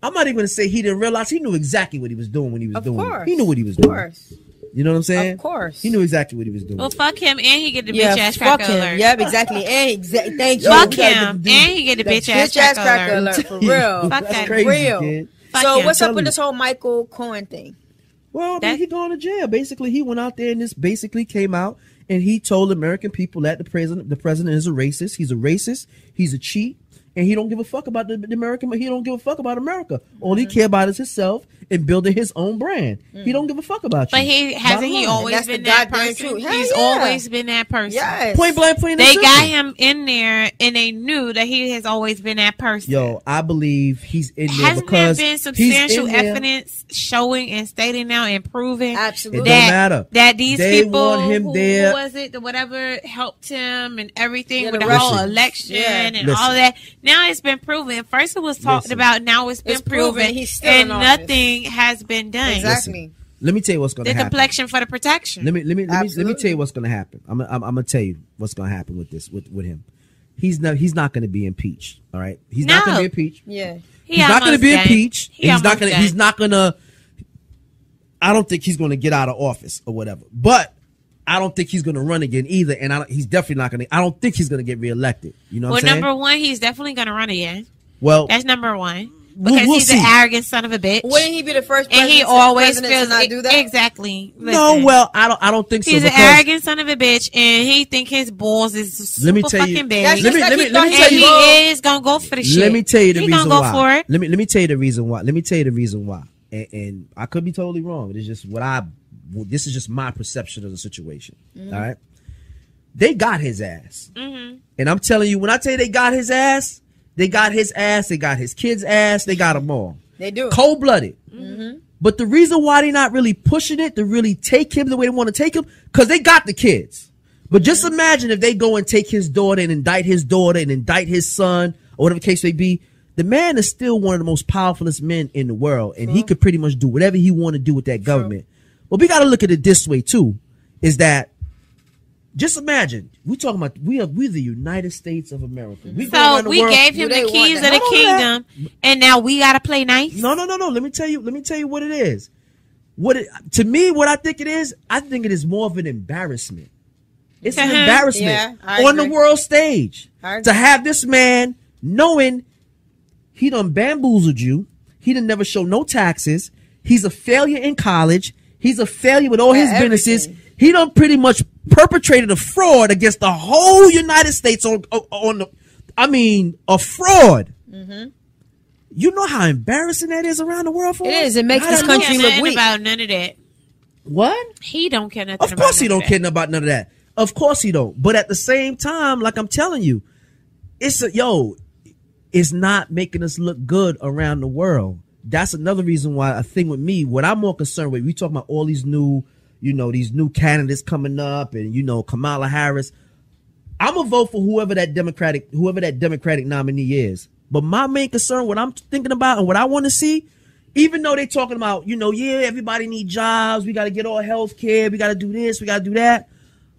I'm not even gonna say he didn't realize. He knew exactly what he was doing when he was doing it. He knew what he was doing. Of course. You know what I'm saying? Of course. He knew exactly what he was doing. Well, fuck him, and he get the bitch ass fuck cracker him. alert. Yep, exactly. Thank you. Fuck him, and he get the bitch ass cracker alert. For real. Fuck That's that. crazy, real. kid. Fuck So him. what's up Tell with me. this whole Michael Cohen thing? Well, I mean, he going to jail. Basically, he went out there and this basically came out and he told American people that the president is a racist. He's a racist. He's a cheat. And he don't give a fuck about the American. He don't give a fuck about America. All he care about is himself and building his own brand. He don't give a fuck about you. But hasn't he always That's been the that goddamn person? truth. Hell He's yeah. always been that person. Yes. Point blank, plain and They simple. got him in there, and they knew that he has always been that person. Yo, I believe he's in there Hasn't there because been substantial he's in there. evidence showing and stating now and proving Absolutely. It that, don't matter. that these They people want him who there. was it, the whatever helped him and everything Yeah, with the the whole Russian. election Yeah. and Listen. all of that. Now it's been proven. First it was talked Listen. about. Now it's been It's proven proven, he's still and in office. nothing has been done. Exactly. Let me tell you what's going The to happen. deflection for the protection. Let me Absolutely. tell you what's going to happen. I'm gonna tell you what's going to happen with this with him. He's not going to be impeached. All right, he's not going to be impeached. Yeah. He's not going to be impeached. He's not going going to. He's not going to. I don't think he's going to get out of office or whatever. But I don't think he's going to run again either. And he's definitely not going to. I don't think he's going to get reelected. You know what I'm saying? Number one, he's definitely going to run again. Well, That's number one. Because we'll he's see. an arrogant son of a bitch. Wouldn't he be the first and president, he always president feels to not do that? Exactly. no. Listen. Well, I don't think so. He's an because arrogant son of a bitch, and he think his balls is super Let me tell you- fucking big. That's Let just me- like let me- he let me thought tell And you- he is gonna go for the shit. Let me tell you the he reason gonna why. go for it. Let me tell you the reason why. Let me tell you the reason why. And I could be totally wrong. But it's just this is just my perception of the situation. All right. They got his ass. Mm-hmm. And I'm telling you, when I tell you they got his ass, they got his ass, they got his kid's ass, they got them all. They do. Cold-blooded. But the reason why they're not really pushing it to really take him the way they want to take him, because they got the kids. But just imagine if they go and take his daughter and indict his daughter and indict his son, or whatever the case may be. The man is still one of the most powerfulest men in the world, and he could pretty much do whatever he want to do with that government. But we got to look at it this way too, is that just imagine we're talking about we're the United States of America. We go around So the we world- gave him Do they the keys want of the that? kingdom, and now we gotta play nice. No. Let me tell you what it is. To me, what I think it is, I think it is more of an embarrassment. It's an embarrassment Yeah, I on the agree. world stage I agree. to have this man knowing he done bamboozled you. He done never show no taxes. He's a failure in college. He's a failure with all his Yeah, businesses. everything. He done pretty much perpetrated a fraud against the whole United States a fraud. You know how embarrassing that is around the world for It us? is. It makes I this don't He know. country don't look care nothing weak. about none of that. What? He don't care nothing. Of about course he none don't of care that. about none of that. Of course he don't. But at the same time, like I'm telling you, it's not making us look good around the world. That's another reason why a thing with me, what I'm more concerned with, we talking about all these new, these new candidates coming up and, Kamala Harris. I'm gonna vote for whoever that Democratic nominee is. But my main concern, what I'm thinking about and what I want to see, even though they talking about, everybody need jobs, we got to get all health care, we got to do this, we got to do that.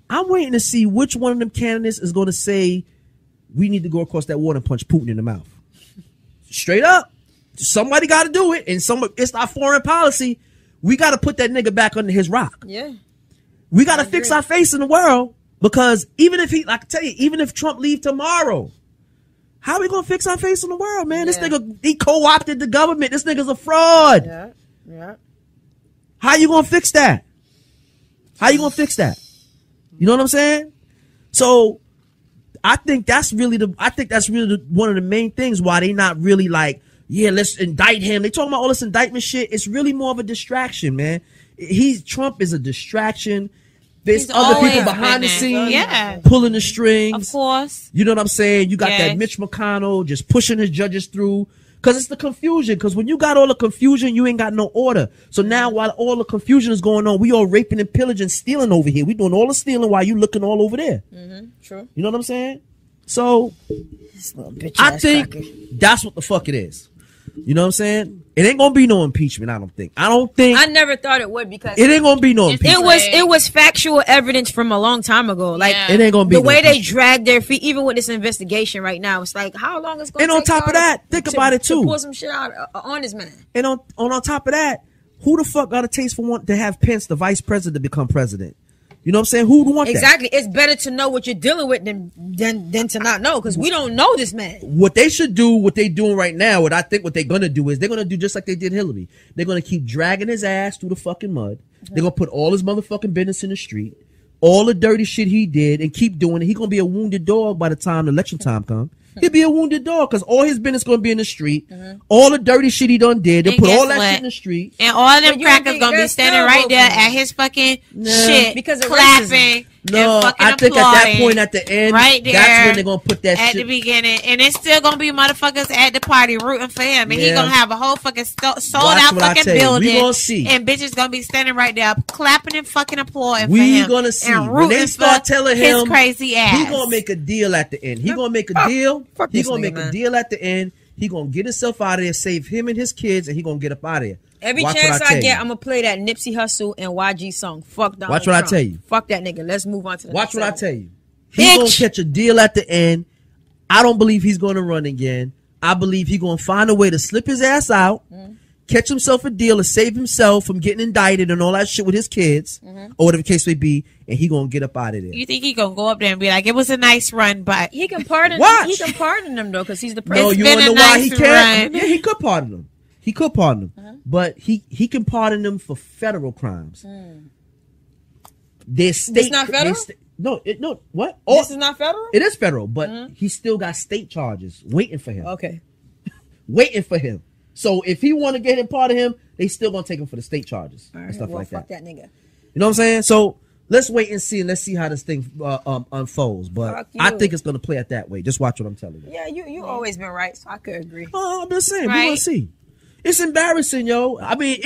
I'm waiting to see which one of them candidates is going to say we need to go across that water and punch Putin in the mouth. Straight up. Somebody got to do it. And it's our foreign policy. We got to put that nigga back under his rock. Yeah. We got to fix our face in the world, because even if Trump leave tomorrow, how are we going to fix our face in the world, man? This Yeah. nigga, he co-opted the government. This nigga's a fraud. Yeah. How you going to fix that? How you going to fix that? You know what I'm saying? So I think that's really one of the main things why they not really like, yeah, let's indict him. They talking about all this indictment shit. It's really more of a distraction, man. Trump is a distraction. There's other people behind the scenes pulling the strings. Of course. You know what I'm saying? You got that Mitch McConnell just pushing his judges through. Because it's the confusion. Because when you got all the confusion, you ain't got no order. So now while all the confusion is going on, we all raping and pillaging, stealing over here. We doing all the stealing while you looking all over there. True. You know what I'm saying? So I think that's what the fuck it is. You know what I'm saying? It ain't gonna be no impeachment. I don't think. I never thought it would because it ain't gonna be no impeachment. It was factual evidence from a long time ago. Like it ain't gonna be the way they dragged their feet, even with this investigation right now. It's like how long is going to take? And on top of that, think about it too. To pull some shit out on this man. And on top of that, who the fuck got a taste for wanting to have Pence, the vice president, become president? You know what I'm saying? Who would want that? Exactly. It's better to know what you're dealing with than to not know because we don't know this man. What they should do, what they doing right now, what they're going to do is they're going to do just like they did Hillary. They're going to keep dragging his ass through the fucking mud. They're going to put all his motherfucking business in the street. All the dirty shit he did and keep doing it. He's going to be a wounded dog by the time the election time comes. He'll be a wounded dog because all his business going to be in the street. All the dirty shit he done did. They put all that shit in the street. And all them crackers going to be standing right there at his fucking shit. Because of clapping. No, I think at that point at the end, right there, that's when they're going to put that at shit. the beginning. And it's still going to be motherfuckers at the party rooting for him. And he going to have a whole fucking sold out fucking building. We gonna see. And bitches going to be standing right there clapping and fucking applauding we for him. We going to see. And when they start telling him his crazy ass. He going to make a deal at the end. He going to make a deal. He going to make a deal at the end. He going to get himself out of there, save him and his kids, and he going to get up out of there. Every chance I get, I'm going to play that Nipsey Hussle and YG song. Fuck Donald Watch what Trump. I tell you. Fuck that nigga. Let's move on to the next what I tell you. He's going to catch a deal at the end. I don't believe he's going to run again. I believe he's going to find a way to slip his ass out, catch himself a deal to save himself from getting indicted and all that shit with his kids, or whatever the case may be, and he going to get up out of there. You think he going to go up there and be like, it was a nice run, but... He can pardon him. He can pardon him, though, because he's the president. No, you want to know why he can't? Yeah, he could pardon him. He could pardon him. But he can pardon them for federal crimes. Their state... It's not federal? No, what? This is not federal? It is federal, but he still got state charges waiting for him. Okay. Waiting for him. So if he want to get him part of him, they still gonna take him for the state charges and stuff like that. Fuck that nigga. You know what I'm saying? So let's wait and see, and let's see how this thing unfolds. But I think it's gonna play out that way. Just watch what I'm telling you. Yeah, you always been right, so I could agree. Oh, I'm just saying, we're gonna see. It's embarrassing, yo. I mean,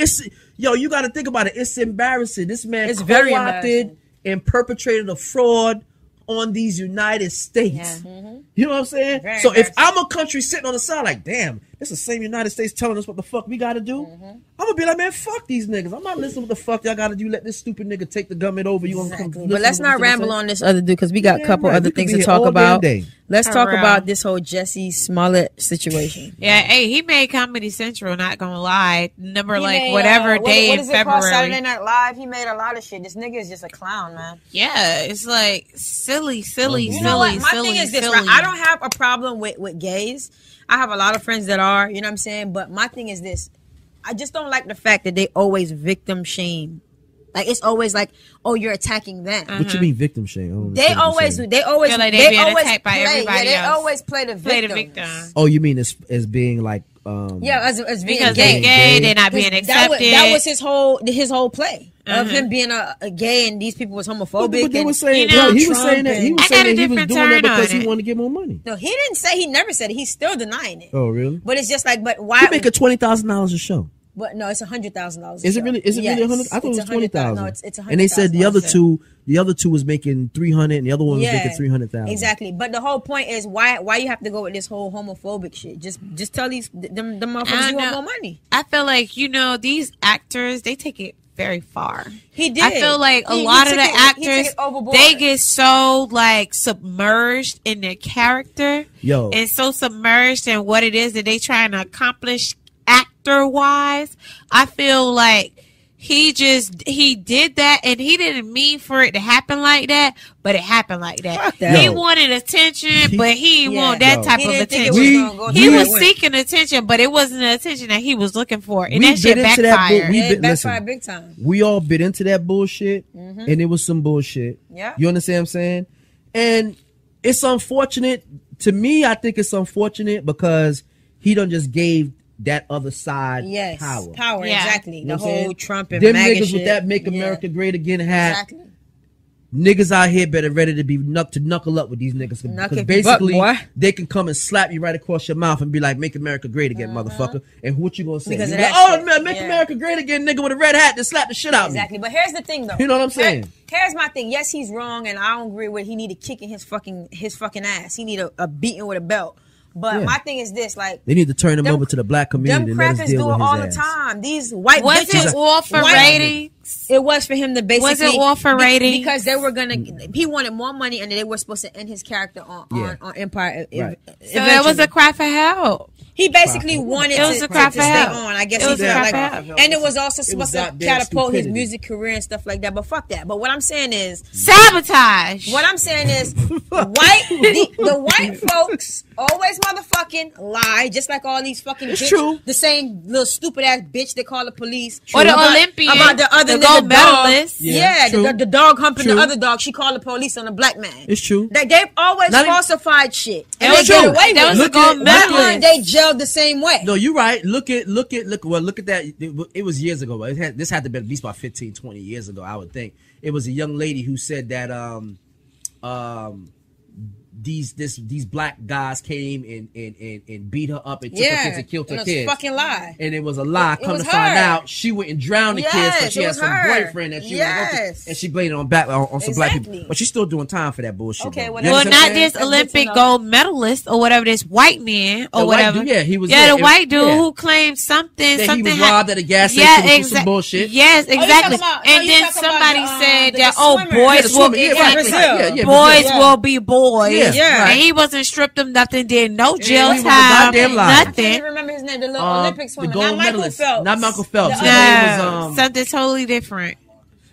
you got to think about it. It's embarrassing. This man co-opted and perpetrated a fraud on these United States. Yeah. You know what I'm saying? Very so if I'm a country sitting on the side like, damn, it's the same United States telling us what the fuck we got to do, I'm going to be like, man, fuck these niggas. I'm not listening to what the fuck y'all got to do. Let this stupid nigga take the government over. You gonna come But let's not ramble on this other dude because we got a couple other things to talk about. Let's talk about this whole Jussie Smollett situation. Yeah, hey, he made Comedy Central, not going to lie. Number whatever day in February. Called? Saturday Night Live. He made a lot of shit. This nigga is just a clown, man. Yeah, it's like silly. You know what? My thing is this, right? I don't have a problem with gays. I have a lot of friends that are, you know what I'm saying? But my thing is this. I just don't like the fact that they always victim shame. Like, it's always like, oh, you're attacking them. What you mean victim shame? They always feel like they're being attacked by everybody else. They always play the victim. Oh, you mean as being like... as being because gay. They're gay, they're not being accepted. That was his whole play of him being a gay, and these people was homophobic. But they were saying, he was saying that he was doing that because he wanted to get more money. No, he didn't say. He never said it. He's still denying it. Oh, really? But it's just like, but why? He make $20,000 a show. But no, it's $100,000. Is it really? Is it really 100? I thought it was 20,000. No, it's 100,000. And they said the other two was making 300, and the other one was making 300,000. Exactly. But the whole point is why you have to go with this whole homophobic shit? Just tell them motherfuckers you want more money. I feel like these actors, they take it very far. He did. I feel like a lot of the actors, they get so like submerged in their character, and so submerged in what it is that they trying to accomplish actor wise. I feel like he did that, and he didn't mean for it to happen like that, but it happened like that. Fuck that. He Yo. wanted attention, but he didn't want that Yo. type He of didn't think it attention. was gonna go He the was way it went. seeking attention, but it wasn't the attention that he was looking for, and We that shit bit into that backfired. we Yeah, bit- it backfired listen. big time. We all bit into that bullshit, and it was some bullshit. Yeah. You understand what I'm saying? And it's unfortunate. To me, I think it's unfortunate because he done just gave that other side Yes, power. Yeah. exactly. You know The what I'm whole saying? Trump and Them MAGA niggas shit. with that Make Yeah. America Great Again hat. Exactly. Niggas out here better ready to be knuckle up with these niggas Knuck because your basically butt, boy. they can come and slap you right across your mouth and be like, "Make America Great Again, motherfucker." And what you gonna say? Because You of be like, that "Oh shit. man, Make Yeah. America Great Again," nigga with a red hat, then slap the shit out of me. Exactly. But here's the thing, though. You know what I'm saying? Here's my thing. Yes, he's wrong, and I don't agree with. He need a kick in his fucking ass. He need a beating with a belt. But Yeah. my thing is this: like, They need to turn him Them- over to the black community them and let us crackers deal do with it his all ass. the time. These white Was bitches. it all for white- ratings? It was for him to basically. Was it all for ratings? Because they were gonna. He wanted more money, and they were supposed to end his character on Empire. Right. So it was a cry for help. He basically wanted It was to a cry to for stay help. on. I guess It he was a felt cry like, for help. and it was also It was supposed to goddamn catapult his stupidity. music career and stuff like that. But fuck that. But what I'm saying is, Sabotage. what I'm saying is, the white folks always motherfucking lie, just like all these fucking It's bitch, true. the same little stupid ass bitch they call the police Or the about- Olympian, about the other the nigga gold dog. medalist. Yeah, true. The dog humping True. the other dog. She called the police on a black man. It's true. They've always Not even- falsified shit, and That they was get true. away That with was it. a gold Look medalist. Why aren't they jailed the same way? No, you're right. Look at that. It was years ago. But this had to be at least about 15, 20 years ago, I would think. It was a young lady who said that these black guys came and beat her up and took her kids and killed her and it's kids. a fucking lie. And it was a lie. It Come was to find her. out, she went and drowned the kids Yes, because she it had was some her. boyfriend that she was Yes. and she blamed it on some black people. Exactly. But she's still doing time for that bullshit. Okay, though. well, You Well, understand what not I'm saying? this That's Olympic good to know. gold medalist or whatever, this white man or The white whatever. dude, yeah, he was- Yeah, yeah, the it- white dude yeah. who claimed something. That he something was robbed at a gas station with some bullshit. Yes, you exactly. talking about- And you then talking somebody about the, said the that swimmer. Yeah, boys the will swimmer. Yeah, exactly. right. Yeah, boys Brazil. will be boys. Yeah, Yeah. And he wasn't stripped of nothing. Did no jail he was a time. goddamn liar. I can't Nothing. even remember his name. The little Olympic The swimmer. gold Not Michael medalist. Phelps. Not Michael Phelps. The His other- name was, No, something totally different.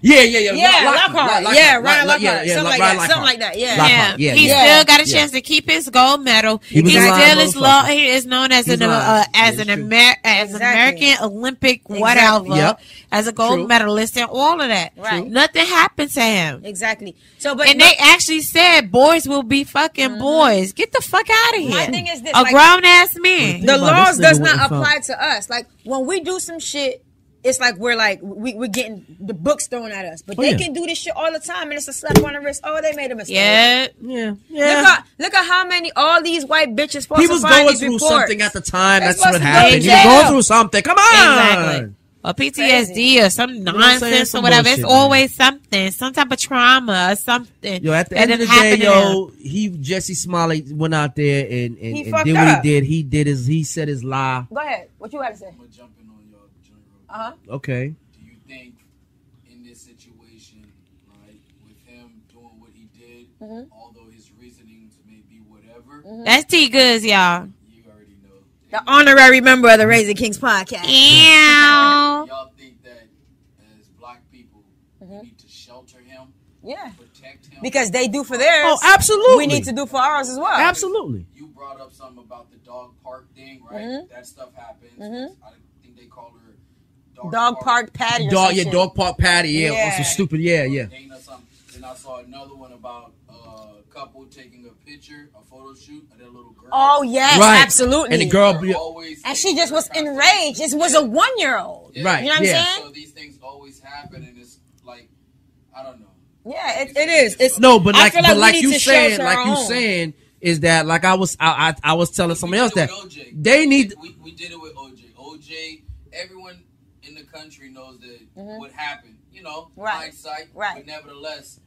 Yeah. Lockhart. Yeah, Ryan Lockhart. Something like that. Something like that. Yeah. Lockhart. Yeah, he yeah. still got a Yeah. chance to keep his gold medal. He was He a still live is motherfucker. he is known as He's an live. as Yeah, an it's true. as an Exactly. American Olympic whatever, Yep. as a gold True. medalist and all of that. Right. Nothing happened to him. Exactly. So, but And they actually said boys will be fucking boys. Get the fuck out of here. My thing is this, a like- grown ass man. the about laws this nigga does went not and found- apply to us. Like when we do some shit, it's like we're getting the books thrown at us. But they yeah. can do this shit all the time, and it's a slap on the wrist. Oh, they made a mistake. Yeah. Look at how many all these white bitches He was falsifying going these through reports. something at the time. They're That's what supposed to go happened. to He was going jail. through something. Come on. Exactly. Or PTSD or some what I'm saying? nonsense Some or whatever. bullshit, It's man. always something. Some type of trauma or something. Yo, at the that end of the done happened day, to him. Jesse Smiley went out there and He did fucked what up. he did. He said his lie. Go ahead. What you had to say? I'm gonna jump in on y'all joint real quick. Okay. Do you think in this situation, right, with him doing what he did, although his reasonings may be whatever, That's T Goods, y'all. you already know. The honorary member of the Raising Kings podcast. Ew. Y'all think that as black people, we need to shelter him, Yeah. protect him? Because they do for theirs. Oh, absolutely. We need to do for ours as well. Absolutely. You brought up something about the dog park thing, right? That stuff happens. I think they call her Dog park patty or Dog, some yeah, shit. dog park patty, yeah, Yeah. on some stupid, yeah. Dane or something. Then I saw another one about a couple taking a picture, a photo shoot of their little girl. Oh, yes, Right. absolutely. And the girl, They're always And she just was enraged. It was a 1-year-old. Yeah. Right, You know what I'm yeah. saying? So these things always happen, and it's like, I don't know. Yeah, it is. It's No, but I like, feel but we like need you to saying, shelter like our you own. saying, is that like I was telling somebody else We did that it with OJ. they need. We did it with OJ. OJ, everyone in the country knows that what happened. You know, Right. hindsight. Right. But nevertheless,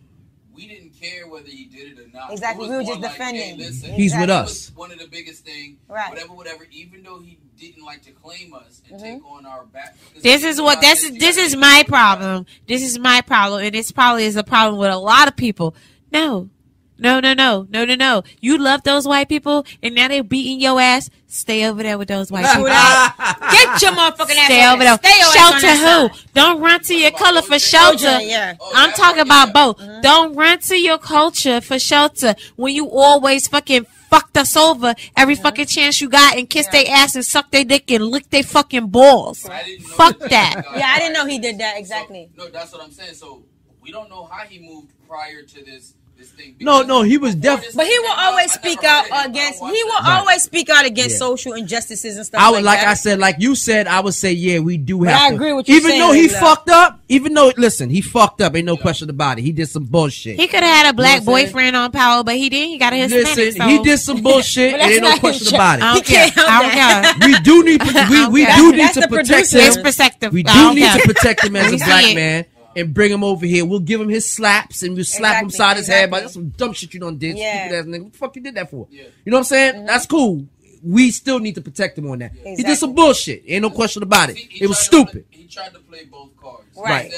we didn't care whether he did it or not. Exactly. It We were was just more like, defending. hey, listen, He's with it us. was one of the biggest thing. Right. Whatever. Even though he didn't like to claim us and take on our back. This is what this is my problem. This is my problem, and this probably is a problem with a lot of people. No, No. You love those white people, and now they're beating your ass. Stay over there with those white people. Get your motherfucking ass Stay over there. Shelter who? Don't run to your color for shelter. Yeah. I'm talking about both. Don't run to your culture for shelter when you always fucking fucked us over every fucking chance you got and kiss their ass and suck their dick and lick their fucking balls. Fuck that. Yeah, I didn't know he did that exactly. So, no, that's what I'm saying. So we don't know how he moved prior to this thing. No, he was definitely. But he will always speak out against. He will always speak out against social injustices and stuff. I would, like I said, like you said, I would say, yeah, we do have. I to. agree with you. Even though he fucked up, listen, he fucked up. Ain't no question about it. He did some bullshit. He could have had a black boyfriend on Power, but he didn't. He got a Hispanic. Listen, he did some bullshit. And ain't no question about it. I don't care. We do need to protect him. It's protective. We do need to protect him as a black man. And bring him over here. We'll give him his slaps and we'll slap him side his head. But that's some dumb shit you done did. Yeah. Stupid ass nigga. What the fuck you did that for? Yeah. You know what I'm saying? That's cool. We still need to protect him on that. Exactly. He did some bullshit. Ain't no question about it. It was stupid. He tried to play both cards. Right.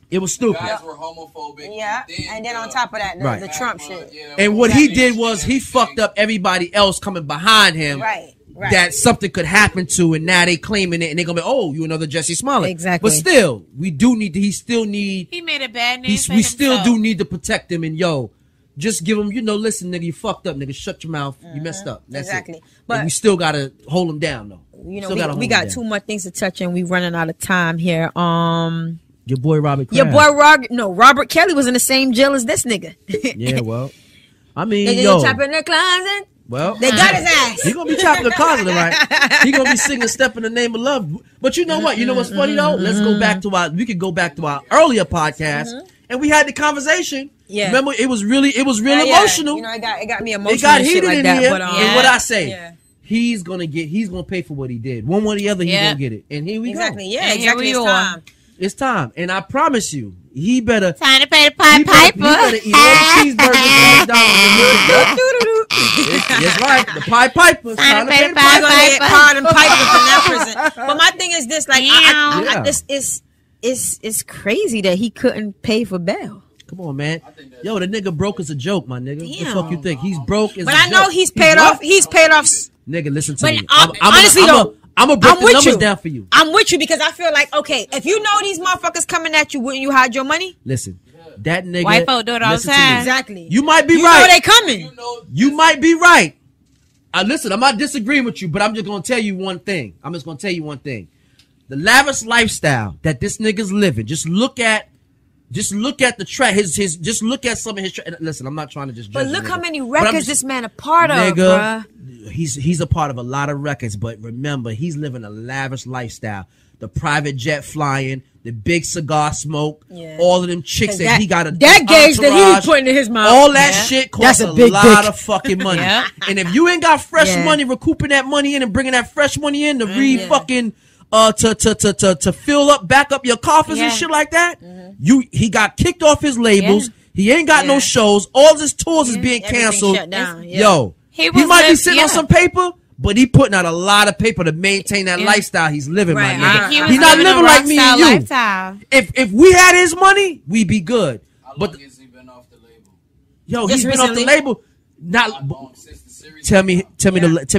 It was stupid. Guys were homophobic. Yeah. And then on top of that, the Trump shit. And what he did was he fucked up everybody else coming behind him. Right. That something could happen to, and now they claiming it, and they're gonna be, oh, you another Jesse Smollett. Exactly. But still, we do need to. He made a bad name. We still do need to protect him, and just give him. Listen, nigga, you fucked up, nigga. Shut your mouth. You messed up. That's exactly. It. But and we still gotta hold him down, though. We got too much things to touch, and we running out of time here. Your boy Robert. Robert Kelly was in the same jail as this nigga. Yeah, well, I mean, they didn't chop in their closet. Well, they got his ass. He gonna be chopping the closet, right? He gonna be singing "Step in the Name of Love." But you know what? You know what's funny though? Let's go back to we could go back to our earlier podcast, and we had the conversation. Yeah, remember it was real emotional. It got me emotional. It got heated like in that, here. But, and what I say, he's gonna pay for what he did. One way or the other, he's gonna get it. And here we go. Yeah, exactly. It's time. It's time, and I promise you, he better. Time to pay the Pied Piper. He better eat all the cheeseburgers at McDonald's. That's right, the Pied Piper. Time to pay the Pied Piper. From that prison. But my thing is this: like, this is crazy that he couldn't pay for bail. Come on, man. Yo, the nigga broke as a joke, my nigga. What the fuck you think? He's broke as a joke. But I know he's paid off. He's paid off. Nigga, listen to me. Honestly, though. I'm gonna break the numbers down for you. I'm with you because I feel like, okay, if you know these motherfuckers coming at you, wouldn't you hide your money? Listen, that nigga. White folk do it all the time. Exactly. You might be right. You know they coming. You might be right. Listen, I'm not disagreeing with you, but I'm just gonna tell you one thing. The lavish lifestyle that this nigga's living. Just look at the track. Just look at some of his. Listen, I'm not trying to just judge. But look how many records this man a part of, bruh. He's a part of a lot of records, but remember, he's living a lavish lifestyle. The private jet flying, the big cigar smoke, all of them chicks that he got that gauge that he was putting in his mouth. All that shit costs a lot of fucking money. And if you ain't got fresh money, recouping that money in and bringing that fresh money in to fucking to fill up, back up your coffers and shit like that, he got kicked off his labels. He ain't got no shows. All his tours is being canceled. Yo. He might be sitting on some paper, but he putting out a lot of paper to maintain that lifestyle he's living, my nigga. He's not living like me and you. Lifestyle. If we had his money, we'd be good. How long has he been off the label? Yo, he's been off the label. Tell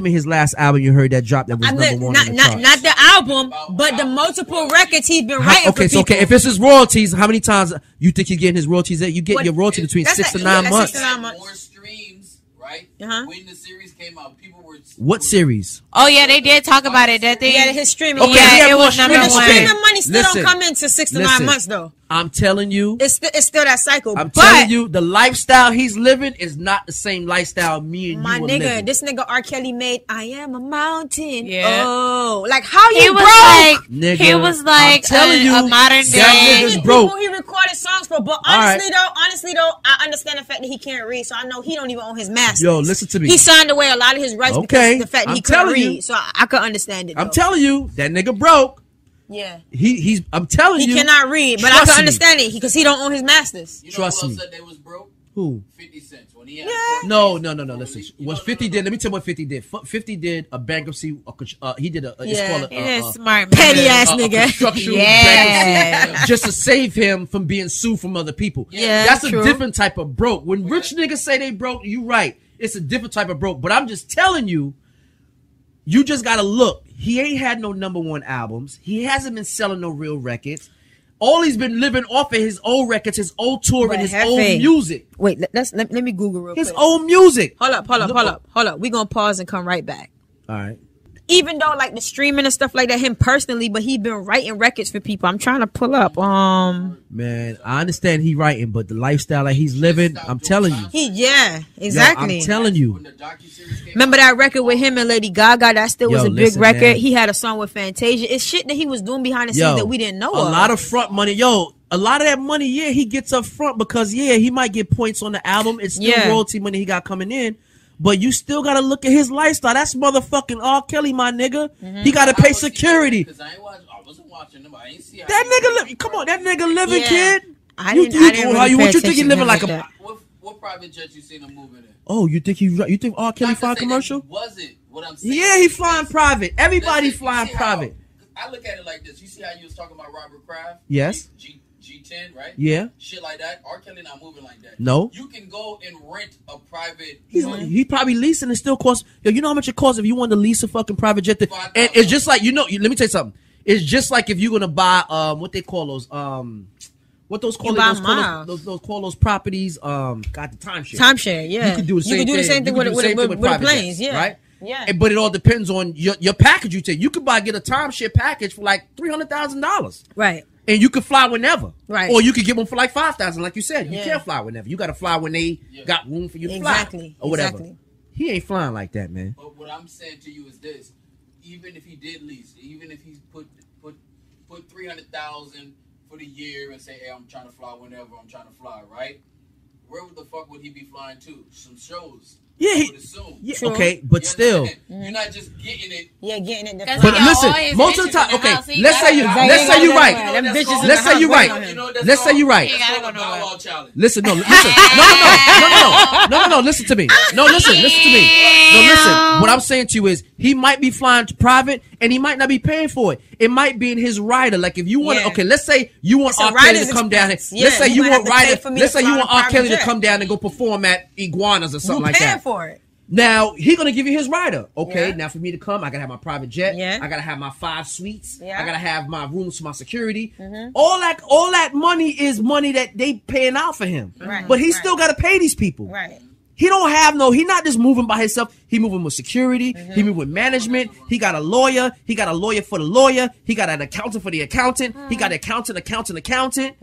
me his last album you heard that dropped that was number one. Not the album, but the multiple records he's been writing for people. If it's his royalties, how many times you think you're getting his royalties? You get your royalty between 6 to 9 months. More streams, right? When the series came out, people were. What series? Oh yeah, they did talk about it. That they his streaming. Okay, it was number one. The streaming money still don't come into 6 to 9 months though. I'm telling you, it's still that cycle. I'm telling you, the lifestyle he's living is not the same lifestyle me and you are living. This nigga R. Kelly made "I Am a Mountain." Yeah. Oh, like how you broke? He was like a modern day. Broke. He recorded songs for, but honestly though, I understand the fact that he can't read, so I know he don't even own his masters. Yo, listen to me. He signed away a lot of his rights because of the fact that he couldn't read. So I could understand it. I'm telling you, that nigga broke. Yeah, I'm telling you, he cannot read, but I can understand it because he don't own his masters. You know Trust me. Said they was broke? Who? 50 Cent. When he had No. Listen, what 50 did? Let me tell you what 50 did. 50 did a bankruptcy. He did a. It's called He is a smart, Petty man. ass nigga. construction Yeah. bankruptcy just to save him from being sued from other people. Yeah, that's true. a different type of broke. When rich niggas say they broke, you right. It's a different type of broke. But I'm just telling you, you just gotta look. He ain't had no #1 albums. He hasn't been selling no real records. All he's been living off of his old records, his old tour, and his old music. Wait, let me Google real His quick. old music. Hold up. We gonna pause and come right back. All right. Even though like the streaming and stuff like that, him personally, but he been writing records for people. I'm trying to pull up. Man, I understand he writing, but the lifestyle that he's living, I'm telling you. Exactly. Yo, I'm telling you. When the docuseries came Remember that record with him and Lady Gaga? That still was Yo, a big listen, record. man. He had a song with Fantasia. It's shit that he was doing behind the scenes that we didn't know a of. lot of front money. Yo, a lot of that money, he gets up front because, he might get points on the album. It's still royalty money he got coming in. But you still got to look at his lifestyle. That's motherfucking R. Kelly, my nigga. He got to pay security. Because I wasn't watching them. I ain't see how That nigga, come on, that nigga living, kid. I didn't really what you pay think he attention living to like him a... like that. What private jet you seen him moving in? Oh, you think R. Kelly flying commercial? Wasn't what I'm saying. Yeah, he flying private. Everybody Listen, flying you see how- private. I look at it like this. You see how you was talking about Robert Kraft? Yes. G10, right? Yeah. Shit like that. R. Kelly not moving like that. No. You can go and rent a private. He probably leasing. It still costs. Yo, you know how much it costs if you want to lease a fucking private jet? And $5,000. it's just like, let me tell you something. It's just like if you're gonna buy what they call those what those call those properties the timeshare. Yeah. You can do the same thing. You can do the same thing with the private planes. jets, Yeah. right? Yeah. But it all depends on your package you take. You could get a timeshare package for like $300,000. Right. And you could fly whenever. Right. Or you could get one for like $5,000, like you said. You Yeah. can't fly whenever. You got to fly when they got room for you to fly. Or whatever. Exactly. He ain't flying like that, man. But what I'm saying to you is this: even if he did lease, even if he put 300,000 for the year and say, "Hey, I'm trying to fly whenever I'm trying to fly," right? Where the fuck would he be flying to? Some shows. Yeah, I would assume. okay, but still. You're not just getting it. Yeah, getting it. That's But he got all listen, his most of the bitches time, in the okay, house. He let's got say you, it. let's say you right. Them bitches in Let's the say you house right. waiting on him. Let's say you right. He gotta go Bow nowhere. Wow challenge. Listen, no, listen to me. No, listen to me. No, listen. What I'm saying to you is he might be flying to private and he might not be paying for it. It might be in his rider. Like if you want, Yeah. okay, let's say you want It's a R. Kelly rider's to come down here. expense. Let's Yeah, say you you might want have to pay rider. for me Let's to say you fly want on a R. Kelly private to come jet. down and go perform at Iguanas or something You like paying that. for it. Now he gonna give you his rider. Okay, Yeah. now for me to come, I gotta have my private jet. Yeah. I gotta have my 5 suites. Yeah. I gotta have my rooms for my security. All that money is money that they paying out for him. Right. But he Right. still gotta pay these people. Right. He don't have he not just moving by himself. He moving with security. He moving with management. He got a lawyer. He got a lawyer for the lawyer. He got an accountant for the accountant. He got an accountant.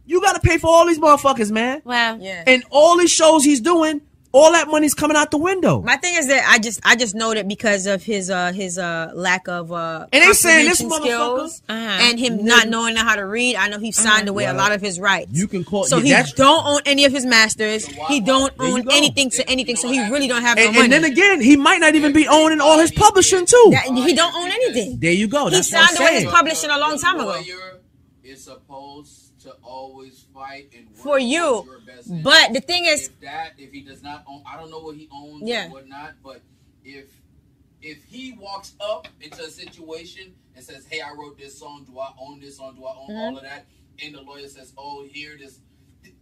You got to pay for all these motherfuckers, man. Well, Yeah. And all these shows he's doing, all that money's coming out the window. My thing is that I just know that because of his lack of And they saying this comprehension motherfucker- skills and him not knowing how to read. I know he signed away a lot of his rights. You can call so yeah, he that's- don't own any of his masters. So why- He don't There you own go. anything to anything. So he really don't have no money. And then again, he might not even be owning all his publishing too. He don't own anything. There you go. He That's what I'm signed away his saying. publishing a long time ago. Lawyer is supposed to always fight and work For you. towards your best interest. But the thing is, if he does not own, I don't know what he owns Yeah. and whatnot, but if he walks up into a situation and says, "Hey, I wrote this song. Do I own this song? Do I own all of that?" And the lawyer says, "Oh, here this,"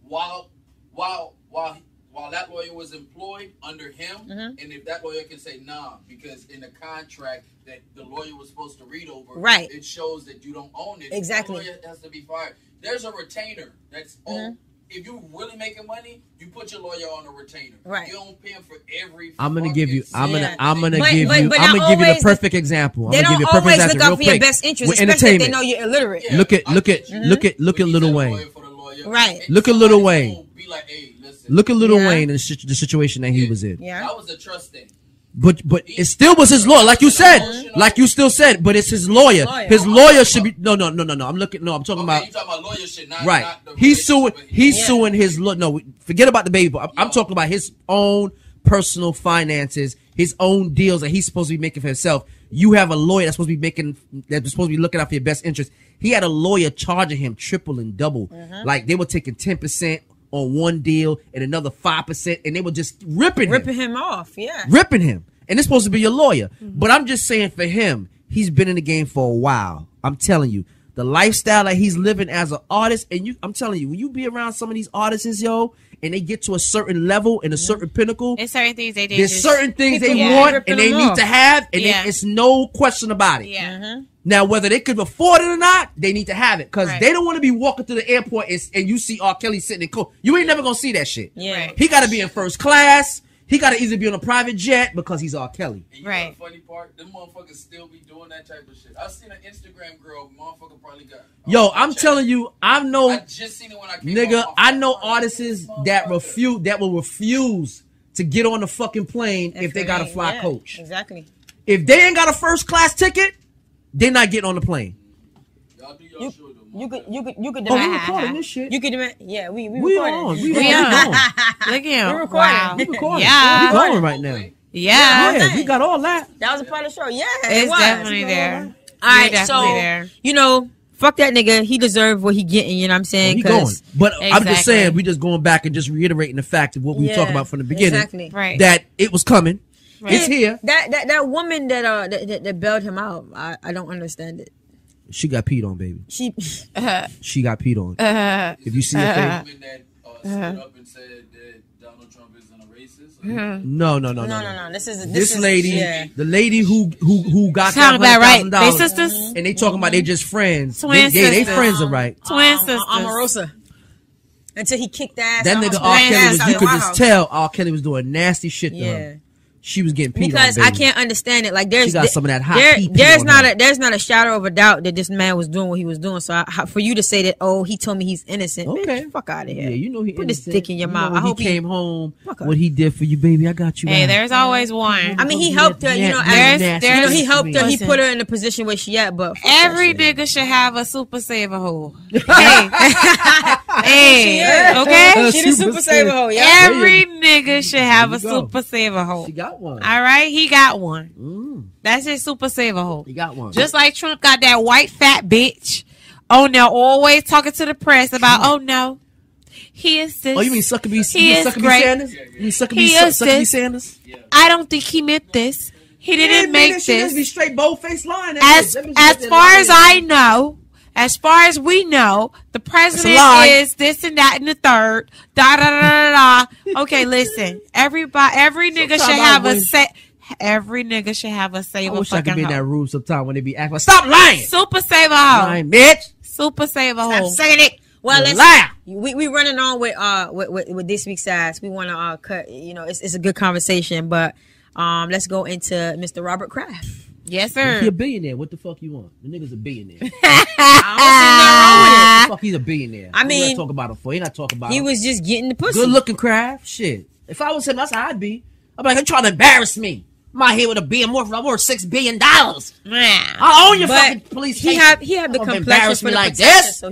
while that lawyer was employed under him, and if that lawyer can say nah, because in the contract that the lawyer was supposed to read over, Right. it shows that you don't own it. Exactly. The lawyer has to be fired. There's a retainer that's if you really making money, you put your lawyer on a retainer. Right. You don't pay him for every. I'm gonna give you. I'm Yeah. gonna But- give but you. not I'm gonna give you the always- perfect example. I'm they gonna give don't you a perfect always example look out real for your quick. best interest, With especially if they entertainment. know you're illiterate. Yeah. Look at I get you. look at When you Lil get a Wayne. lawyer for the lawyer, Right. and Look at Lil somebody's Wayne. gonna be like, "Hey, listen." Look at Lil Yeah. Wayne and the situation that he was in. Yeah. That was a trust thing. But it still was his lawyer, like you said, like you still said. But it's his lawyer. His lawyer should be no. I'm talking Okay, about you talking about lawyer shit, not right. Not the He's suing. relationship. He's suing his no. Forget about the baby. I'm talking about his own personal finances, his own deals that he's supposed to be making for himself. You have a lawyer that's supposed to be looking out for your best interest. He had a lawyer charging him triple and double. Like they were taking 10% on one deal and another 5%, and they were just ripping him off. Yeah, ripping him. And it's supposed to be your lawyer. But I'm just saying for him, he's been in the game for a while. I'm telling you, the lifestyle that he's living as an artist, and I'm telling you, when you be around some of these artists, yo, and they get to a certain level and a certain pinnacle, there's certain things they there's certain things they want and they need to have, and it's no question about it. Yeah. Now, whether they could afford it or not, they need to have it, because they don't want to be walking to the airport and you see R. Kelly sitting in court. You ain't never gonna see that shit. Yeah, he got to be in first class. He got to either be on a private jet because he's R. Kelly. And you know the funny part? Them motherfuckers still be doing that type of shit. I've seen an Instagram girl, motherfucker probably got. Yo, I'm telling you, I just seen it when I came nigga, off I know artists that will refuse to get on the fucking plane if they got a fly coach. Exactly. If they ain't got a first class ticket, they're not getting on the plane. Y'all do your show, though. You could Oh, we recording this shit. You could demand. Yeah, we We recording. on. We on. on. Look at him. We're recording. Wow. We recording. Yeah. We going right now. Yeah. Yeah, we got all that. That was a part of the show. Yeah, It's it was. definitely there. All right, You're so definitely there. you know, fuck that nigga. He deserved what he getting. You know what I'm saying? He going. But I'm just Exactly. saying, we just going back and just reiterating the fact of what we were talking about from the beginning. Exactly. Right. That it was coming. Right. It's here. That woman that bailed him out. I don't understand it. She got peed on, baby. She She got peed on. If you see her face. Women that stood up and said that Donald Trump isn't a racist. No. no. This is lady, yeah. the lady who got Sound that about right. $100,000, They sisters? and they talking about they just friends. Twin They sisters. friends are right. Twin sisters. Omarosa. Until he kicked ass. That out nigga of R. her Kelly ass was, out you the could White just House. tell R. Kelly was doing nasty shit to Yeah. her. She was getting peed Because on, I baby. can't understand it. Like there's She got some of that hot pee there's on not her. there's not a shadow of a doubt that this man was doing what he was doing. So for you to say that, oh, he told me he's innocent, Okay. bitch, fuck out of here. Yeah, you know he put this innocent. dick in your You mouth. know I hope he came home. Fuck up. What he did for you, baby. I got you. Hey, out. there's always one. I mean, he helped her. You know, There's- you know, he helped her. He Listen. put her in the position where she at. But Every nigga should have a super saver hole. Hey, okay? she the super saver hoe. Yeah. Every nigga should have a There you go. super saver hole. She got one. All right, he got one. Mm, That's his super saver hole. he got one. Just like Trump got that white fat bitch on there, always talking to the press about, oh no, he is this. Oh, you mean Suckabee? He is great. Sanders? You mean He Suckabee is this. Sanders? I don't think he meant this. He didn't make She just be this. straight bold-faced lying. As far as I know, as far as we know, the president lie. is this and that and the third. Da da da da da. Okay, listen. Every nigga should have a set. Every nigga should have a I saver wish I could fucking be in that hoe. room sometime when they be acting like, stop lying! Super saver hoe. Lying, bitch! Super saver hoe. saying it. Well, You let's liar. we running on with this week's ass. We want to cut. You know, it's a good conversation, but let's go into Mr. Robert Kraft. Yes, He sir. a billionaire. What the fuck you want? The nigga's a billionaire. I Fuck, he's a billionaire. I mean, He not talk about him for. He not talking about he him. was just getting the pussy. Good looking Kraft. Shit. If I was him, that's how I'd be. I'm like, I'm trying to embarrass me. I'm out here with a billion more. I'm worth $6 billion. I own your fucking police He station. had the I'm gonna complexion embarrass for me the like protection, this. so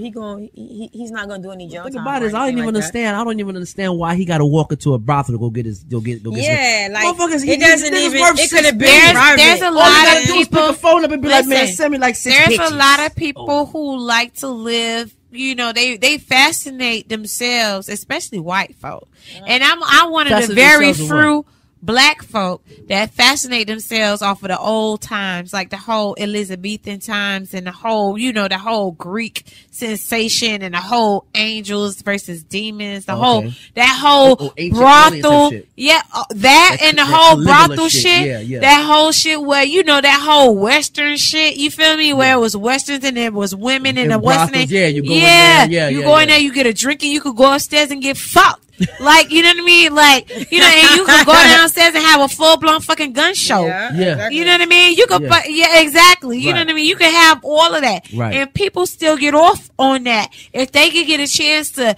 he's not gonna do any jail Think time about or it. I don't anything even like that. understand. I don't even understand why he got to walk into a brothel to go get his. Yeah, like Motherfuckers, it doesn't niggas even. worth It could have $6 been billion. private. There's a All you lot gotta of do is pick people. a phone up and be like, man, Listen, send me like 6 There's pictures. a lot of people who like to live. You know, they fascinate themselves, especially white folk. And I'm one of the Fascinate very themselves in few black folk that fascinate themselves off of the old times, like the whole Elizabethan times and the whole Greek sensation and the whole angels versus demons, that whole ancient aliens brothel, and shit. yeah, that and the that whole Caligula brothel shit. shit, Yeah. that whole shit where that whole Western shit, you feel me? Where it was Westerns and there was women in And the Western, brothels, yeah, you go in there, yeah, you yeah, go in yeah. there, you get a drink and you could go upstairs and get fucked. Like, you know what I mean? Like, and you could go downstairs and have a full-blown fucking gun show. Yeah. You know what I mean? You could, Yeah. exactly. You know Right. what I mean? You can have all of that. Right. And people still get off on that. If they could get a chance to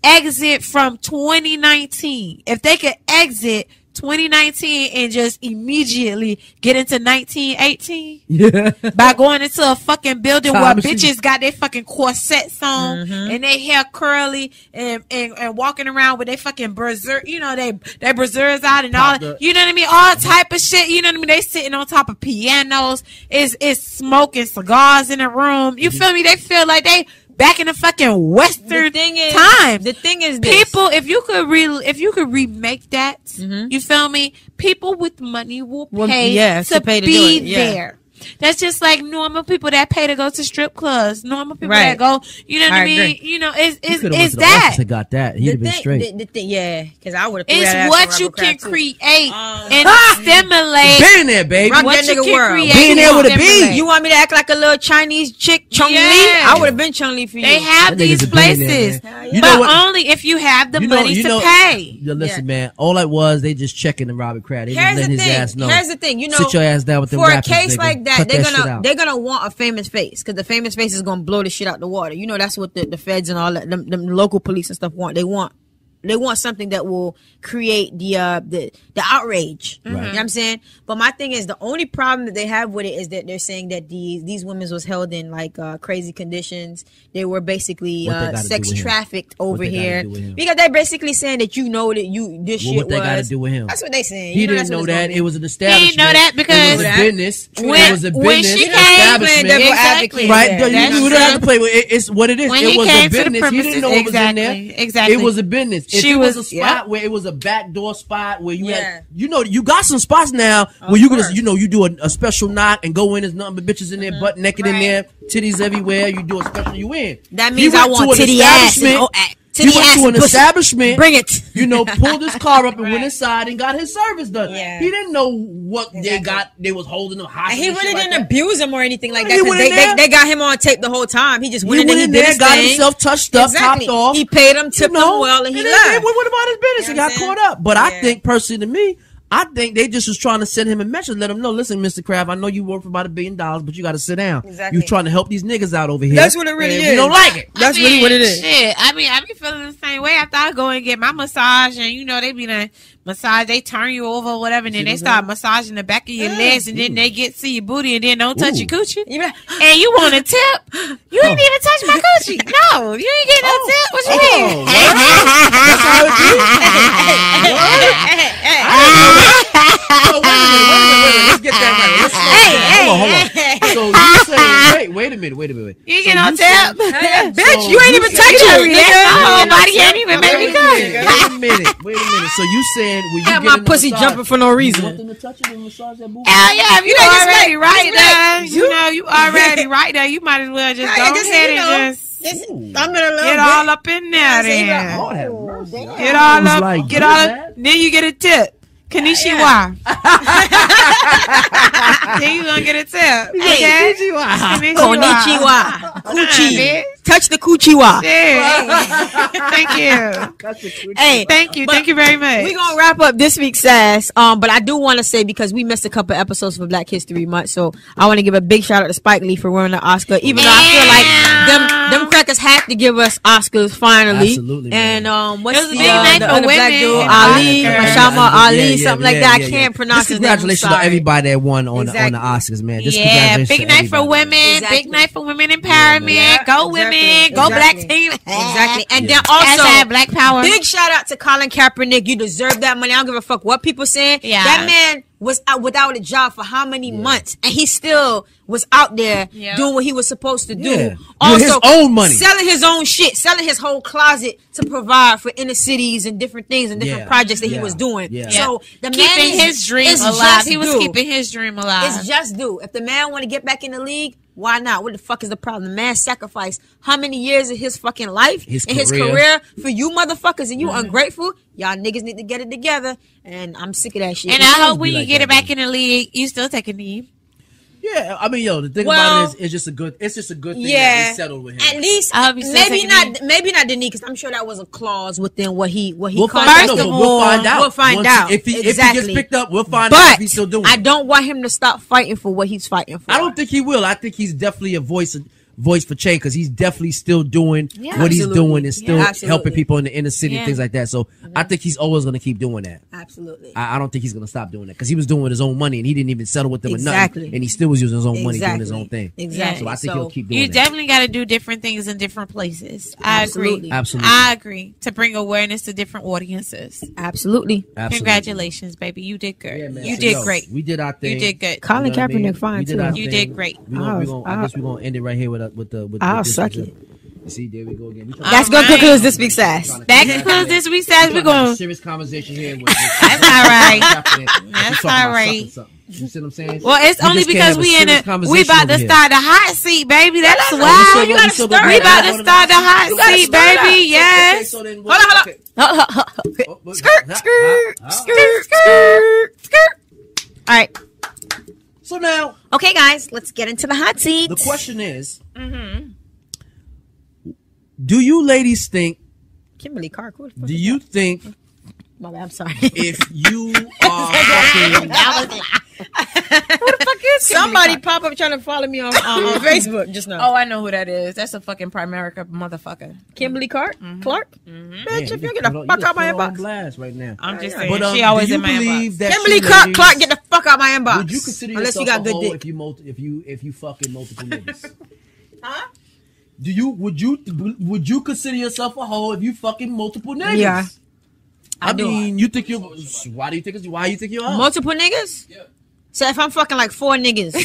exit from 2019, if they could exit 2019 and just immediately get into 1918 Yeah. by going into a fucking building Time where machine. bitches got their fucking corsets on and they hair curly and walking around with their fucking berserk, they berserkers out and all, the- you know what I mean? All type of shit, you know what I mean? They sitting on top of pianos, it's smoking cigars in the room. You feel me? They feel like they back in the fucking Western time. The thing is, this. People, if you could remake that, you feel me? People with money will pay to be there. That's just like normal people that pay to go to strip clubs. Normal people that go, you know what I mean? Agree. You know, it's that. Got that. He'd have been straight. The thing, because I would have. It's what you can create and stimulate. Been there, baby. What you can create. Being there with a B. You want me to act like a little Chinese chick, Chung Li? I would have been Chung Li for you. They have these places, but only if you have the money to pay. Listen, man. All it was, they just checking the Robert Kraft. They just letting his ass know. Here's the thing. You know, sit your ass down with the for rappers, a case nigga. like that, Cut they're gonna want a famous face because the famous face is gonna blow the shit out the water. You know, that's what the feds and all that, them local police and stuff want. They want something that will create the outrage. Right. You know what I'm saying? But my thing is, the only problem that they have with it is that they're saying that these women was held in like crazy conditions. They were basically sex trafficked over here because they're basically saying that this shit what they got to do with him? That's what they saying. He didn't know that. It was an establishment. He didn't know that because it was a business. When she came, establishment. Right? You don't have to play with it. It's what it is. When it was a to business. He didn't know it was in there. Exactly. It was a business. If it was a spot where it was a backdoor spot where you had, you got some spots now where you can just, you do a special knock and go in. There's nothing but bitches in there, butt naked in there, titties everywhere. You do a special, you in. That means I want titty ass. He went to an establishment. Bring it. Pulled his car up and went inside and got his service done. Yeah. He didn't know what they got. They was holding him hostage. And he really didn't abuse him or anything like that. They got him on tape the whole time. He just went in there, got himself touched up, topped off. He paid him, tipped him well, and he left. What about his business? He got caught up. But I think, personally, to me, I think they just was trying to send him a message, let him know, listen, Mr. Kraft, I know you work for about $1 billion, but you got to sit down. Exactly. You trying to help these niggas out over here. That's what it really is. You don't like it. That's really what it is. Shit. I be feeling the same way after I go and get my massage, and they be like, massage, they turn you over or whatever, and then they start massaging the back of your legs, and then they get to your booty, and then don't touch your coochie. And you want a tip? You ain't even touch my coochie. No, you ain't getting no tip. What you mean? That's how it is. Wait a minute. Let's get that right. Hold on. So you saying, wait a minute. You get no tip? Bitch, you ain't even touching her. Nobody ain't even make me go. Wait a minute. So you saying when you get my pussy jumping for no reason? You want them to touch it and massage that booty? Hell yeah, if you already right there, you already right there. You might as well just go ahead and just get all up in there. Then get all up. Then you get a tip. Konnichiwa. Then you gonna get a tip. Okay? Konnichiwa. Coochie. Touch the coochie-wa. Thank you. Hey, thank you very much. We're gonna wrap up this week's Sass. But I do want to say, because we missed a couple episodes for Black History Month, so I want to give a big shout out to Spike Lee for winning the Oscar. Even though I feel like them crackers had to give us Oscars finally. Absolutely. And what's the other black dude? Ali, Mashama Ali, something like that. I can't pronounce his name. Congratulations to everybody that won on the Oscars, man. Big night for women. Big night for women empowerment. Go women. Go Black team. Exactly. And then also Black power. Big shout out to Colin Kaepernick. You deserve that money. I don't give a fuck what people saying. Yeah. That man was out without a job for how many months, and he still was out there doing what he was supposed to do. Yeah. Also, his own money, selling his own shit, selling his whole closet to provide for inner cities and different things and different projects that he was doing. Yeah. So the keeping man his dream alive. He was keeping his dream alive. It's just due. If the man want to get back in the league, why not? What the fuck is the problem? The man sacrificed how many years of his fucking life his career for you motherfuckers, and you ungrateful. Y'all niggas need to get it together. And I'm sick of that shit. And I hope when you get it back in the league, you still take a knee. Yeah, I mean, the thing about it is, it's just a good thing that he settled with him. At least, maybe not the knee, because I'm sure that was a clause within what he. We'll find out. We'll find out if he gets picked up. We'll find out if he's still doing it. I don't want him to stop fighting for what he's fighting for. I don't think he will. I think he's definitely a voice for change, because he's definitely still doing what he's doing and still helping people in the inner city and things like that. So I think he's always going to keep doing that. Absolutely. I don't think he's going to stop doing that, because he was doing his own money and he didn't even settle with them or nothing, and he still was using his own money doing his own thing. Exactly. So I think he'll keep doing that. You definitely got to do different things in different places. I agree. Absolutely. I agree, to bring awareness to different audiences. Absolutely. Congratulations, baby. You did good. Yeah, you did great. We did our thing. You did good. Colin Kaepernick fine too. You did great. I guess we're going to end it right here with I'll suck it. You see, there we go again. That's gonna conclude this week's Sass. That concludes this week's Sass. We're going. Serious conversation here. That's all right. That's all right. You see what I'm saying? Well, it's only because we in it. We about to start the hot seat, baby. That's why you gotta start. We about to start the hot seat, baby. Yes. Hold on. Skirt. All right. So now, okay, guys, let's get into the hot seat. the question is, do you ladies think? Kimberly Carr. Do you think? My bad, I'm sorry. If you are fucking, Who the fuck is somebody pop up trying to follow me on Facebook just now? Oh, I know who that is. That's a fucking Primerica motherfucker. Kimberly Clark? Bitch, if you get the you fuck out my put her on inbox. blast right now. I'm just saying. But She always do you in my believe inbox. that Kimberly you Clark, ladies- get the fuck out my inbox. Would you consider unless yourself you got a good hoe dick? if you fucking multiple niggas? Huh? Would you consider yourself a hoe if you fucking multiple niggas? Yeah. I mean, you think you're? Why do you think you're a hoe? Multiple niggas? Yeah. So if I'm fucking like 4 niggas,